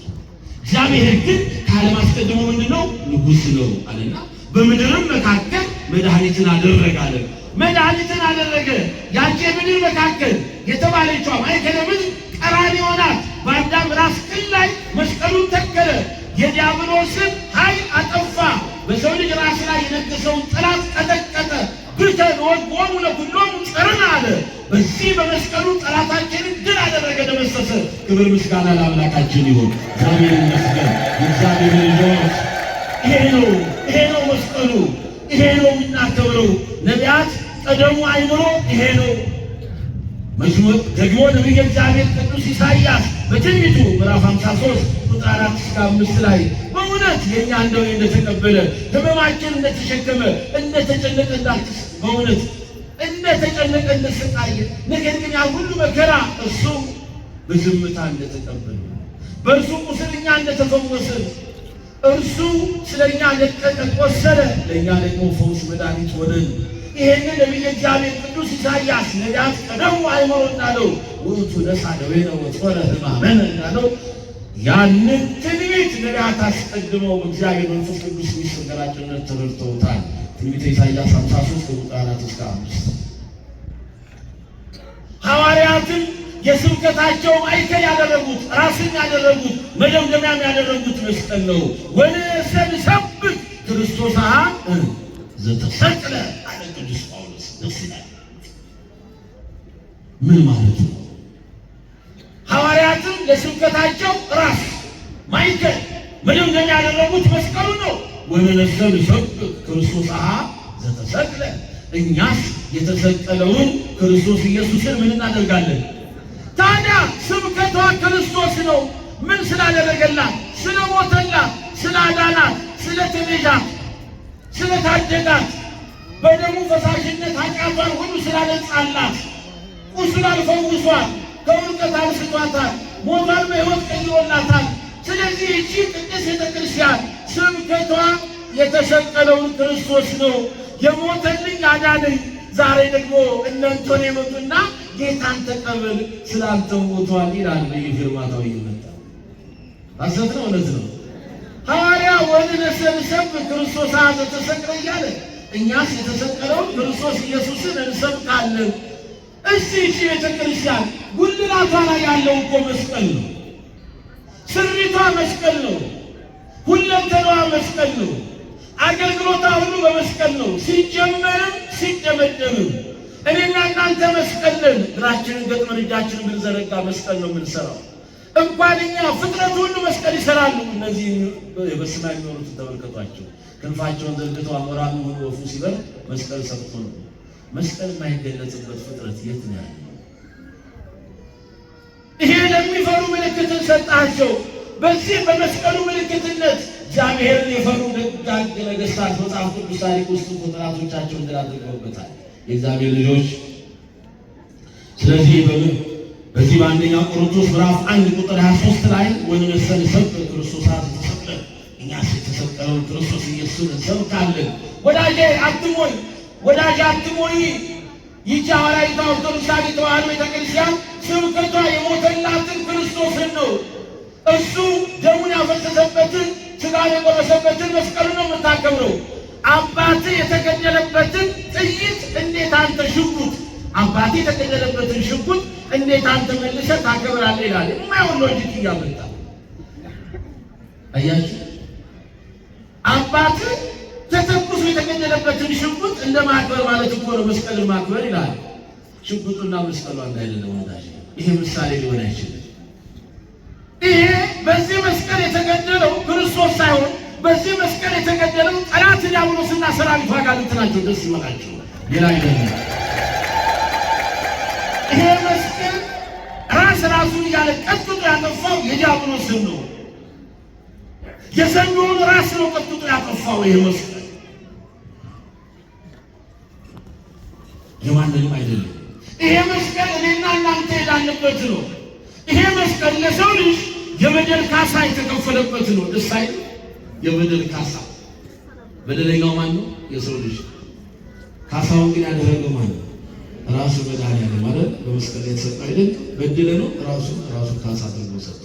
እግዚአብሔር ግን ከዓለም አስቀድሞ ምንድነው ንጉሥ ነው አለና በምድርም መካከል መድኃኒትን አደረገ አለ። መድኃኒትን አደረገ። ያቺ የምድር መካከል የተባለችው ማእከለ ምድር ቀራንዮ ናት። በአዳም ራስ ቅል ላይ መስቀሉን ተከለ። የዲያብሎስን ኃይል አጠፋ። በሰው ልጅ ራስ ላይ የነገሰውን ጠላት ቀጠቀጠ። ብርተን ወጎሙ ለኩሎሙ ጸርነ አለ። በዚህ በመስቀሉ ጠላታችንን ድል አደረገ፣ ደመሰሰ። ክብር ምስጋና ለአምላካችን ይሁን። እግዚአብሔር ይመስገን። የእግዚአብሔር ልጆች ይሄ ነው መስቀሉ። ይሄ ነው የምናከብረው። ነቢያት ቀደሙ አይምሮ ይሄ ነው። መዝሙር ደግሞ ነቢየ እግዚአብሔር ቅዱስ ኢሳይያስ በትንቢቱ ምዕራፍ 53 ቁጥር 4-5 ላይ በእውነት የእኛ እንደው እንደተቀበለ ሕመማችን እንደተሸከመ እንደተጨነቀ በእውነት እንደተጨነቀ እንደተሰቃየ ነገር ግን ያ ሁሉ መከራ እሱ በዝምታ እንደተቀበለ በእርሱ ቁስል እኛ እንደተፈወስን እርሱ ስለኛ ደቀቀ ቆሰለ፣ ለእኛ ደግሞ ፈውስ መድኃኒት ሆነን። ይሄንን ነቢየ እግዚአብሔር ቅዱስ ኢሳይያስ ነቢያት ቀደሙ አይምሮ እንዳለው ውእቱ ነሣ ደዌነ ወጾረ ሕማመነ እንዳለው ያንን ትንቢት ነቢያት አስቀድመው በእግዚአብሔር መንፈስ ቅዱስ ሚስጥር ገላጭነት ተረድተውታል። ትንቢተ ኢሳይያስ 53 ቁጥር 4-5 ሐዋርያትን የስብከታቸው ማዕከል ያደረጉት ራስን ያደረጉት መደምደሚያም ያደረጉት መስቀል ነው። ወንእሰ ንሰብክ ክርስቶስ ዘተሰቅለ አለ ቅዱስ ጳውሎስ። ደስ ይላል። ምን ማለት ነው? ሐዋርያትም ለስብከታቸው ራስ ማዕከል መደምደሚያ ያደረጉት መስቀሉ ነው። ወንእሰ ንሰብክ ክርስቶስ ዘተሰቅለ፣ እኛስ የተሰቀለውን ክርስቶስ ኢየሱስን ምን እናደርጋለን? ታዲያ ስብከቷ ክርስቶስ ነው። ምን ስላደረገላት? ስለሞተላት፣ ስላዳናት፣ ስለተቤዣት፣ ስለታደጋት፣ በደሙ ፈሳሽነት ኃጢአቷን ሁሉ ስላለጻላት፣ ቁስሏን ፈውሷል፣ ከውድቀት አንስቷታል፣ ሞቷን በሕይወት ቀይሮላታል። ስለዚህ እቺ ቅድስት ቤተክርስቲያን ስብከቷ የተሰቀለውን ክርስቶስ ነው። የሞተልኝ አዳነኝ። ዛሬ ደግሞ እነንቶን የመጡና ጌታን ተቀበል ስላንተ ሞቷል ይላል። በየፊርማታው እየመጣ ሐሰት ነው እውነት ነው? ሐዋርያ ወንእሰ ንሰብክ ክርስቶስ ዘተሰቅለ እያለ እኛስ የተሰቀለውን ክርስቶስ ኢየሱስን እንሰብካለን። እስቲ እቺ ቤተክርስቲያን ጉልላቷ ላይ ያለው እኮ መስቀል ነው። ስሪቷ መስቀል ነው። ሁለንተናዋ መስቀል ነው። አገልግሎታ ሁሉ በመስቀል ነው። ሲጀመርም ሲደመደምም እኔና እናንተ መስቀል ነን። እግራችንን ገጥመን እጃችንን ብንዘረጋ መስቀል ነው የምንሰራው። እንኳን እኛ ፍጥረት ሁሉ መስቀል ይሰራሉ። እነዚህ በሰማይ የሚኖሩትን ተመልከቷቸው። ክንፋቸውን ዘርግተው አሞራም ሆኖ ወፉ ሲበር መስቀል ሰርቶ ነው። መስቀል የማይገለጽበት ፍጥረት የት ነው ያለው? ይሄ ለሚፈሩ ምልክትን ሰጣቸው። በዚህ በመስቀሉ ምልክትነት እግዚአብሔርን የፈሩ ደጋግ ነገሥታት መጽሐፍ ቅዱስ ታሪክ ውስጥ ጠላቶቻቸውን ድል አድርገውበታል የእግዚአብሔር ልጆች። ስለዚህ በዚህ በአንደኛ ቆሮንቶስ ምዕራፍ 1 ቁጥር 23 ላይ ወንእሰ ንሰብክ ክርስቶስ ዘተሰቅለ፣ እኛስ የተሰቀለውን ክርስቶስ ኢየሱስን እንሰብካለን። ወዳጄ አትሞኝ፣ ወዳጄ አትሞኝ። ይህች ሐዋርያዊቷ ኦርቶዶክሳዊት ተዋሕዶ ቤተክርስቲያን ስብከቷ የሞተላትን ክርስቶስን ነው። እሱ ደሙን ያፈሰሰበትን ሥጋውን የቆረሰበትን መስቀሉ ነው የምታከብረው። አባት የተገደለበትን ጥይት እንዴት አንተ ሽጉጥ፣ አባት የተገደለበትን ሽጉጥ እንዴት አንተ መልሰህ ታከብራለህ ይላል። የማይሆን ሎጂክ እያመጣ አያችሁ። አባት ተተኩሶ የተገደለበትን ሽጉጥ እንደ ማክበር ማለት እኮ ነው መስቀልን ማክበር ይላል። ሽጉጡና መስቀሉ አንድ አይደለም ወዳጅ። ይሄ ምሳሌ ሊሆን አይችልም። ይሄ በዚህ መስቀል የተገደለው ክርስቶስ ሳይሆን በዚህ መስቀል የተገደለው ጠላት ዲያብሎስና ሰራዊቱ አጋንንት ናቸው። ደስ ይበላቸው። ሌላ አይደለም። ይሄ መስቀል ራሱን እያለ ቀጥቅጦ ያጠፋው የዲያብሎስን ነው። የዘንዶውን ራስ ነው ቀጥቅጦ ያጠፋው ይሄ መስቀል። የማንንም አይደለም። ይሄ መስቀል እኔና እናንተ የዳንበት ነው። ይሄ መስቀል ለሰው ልጅ የበደል ካሳ የተከፈለበት ነው። ደስ አይል? የበደል ካሳ። በደለኛው ማን ነው? የሰው ልጅ። ካሳውን ግን ያደረገው ማን ነው? ራሱ መድኃኒዓለም ማለት በመስቀል ላይ የተሰጠው አይደል? በደለ ነው ራሱ ካሳ አድርጎ ሰጠ።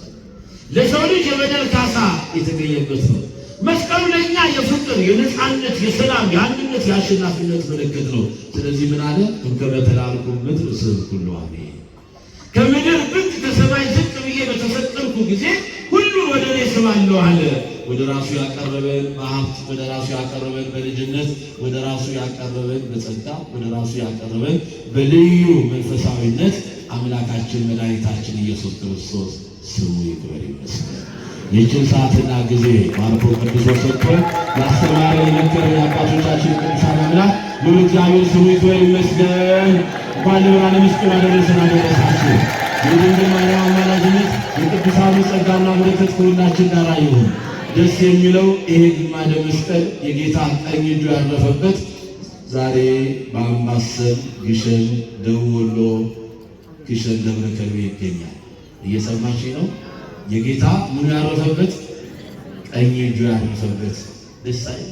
ለሰው ልጅ የበደል ካሳ የተገኘበት ነው። መስቀሉ ለእኛ የፍቅር፣ የነፃነት፣ የሰላም፣ የአንድነት፣ የአሸናፊነት ምልክት ነው። ስለዚህ ምን አለ? እንከመ ተላልኩ ምድር ስብ ኩሉ አሜን። ከምድር ብቅ ከሰማይ ዝቅ ብዬ በተፈጠርኩ ጊዜ ሁሉን ወደ እኔ ስባለሁ አለ። ወደ ራሱ ያቀረበን በሀብት፣ ወደ ራሱ ያቀረበን በልጅነት፣ ወደ ራሱ ያቀረበን በጸጋ፣ ወደ ራሱ ያቀረበን በልዩ መንፈሳዊነት አምላካችን መድኃኒታችን ኢየሱስ ክርስቶስ ስሙ ይክበር ይመስገን። ይህችን ሰዓትና ጊዜ ባርኮ ቅዱስ ሰጥቶ ያስተማረ የመከረ የአባቶቻችን ቅዱሳን አምላክ ሙሉ እግዚአብሔር ስሙ ይክበር ይመስገን። እንኳን ለብርሃነ መስቀሉ አደረሰን አደረሳችሁ። የድንግል ማርያም አማላጅነት የቅዱሳኑ ጸጋና በረከት ከሁላችን ጋር ይሁን። ደስ የሚለው ይሄ ግማደ መስቀል የጌታ ቀኝ እጁ ያረፈበት ዛሬ በአምባሰል ግሸን፣ ደቡብ ወሎ ግሸን ደብረ ከርቤ ይገኛል። እየሰማች ነው። የጌታ ምን ያረፈበት? ቀኝ እጁ ያረፈበት። ደስ አይል?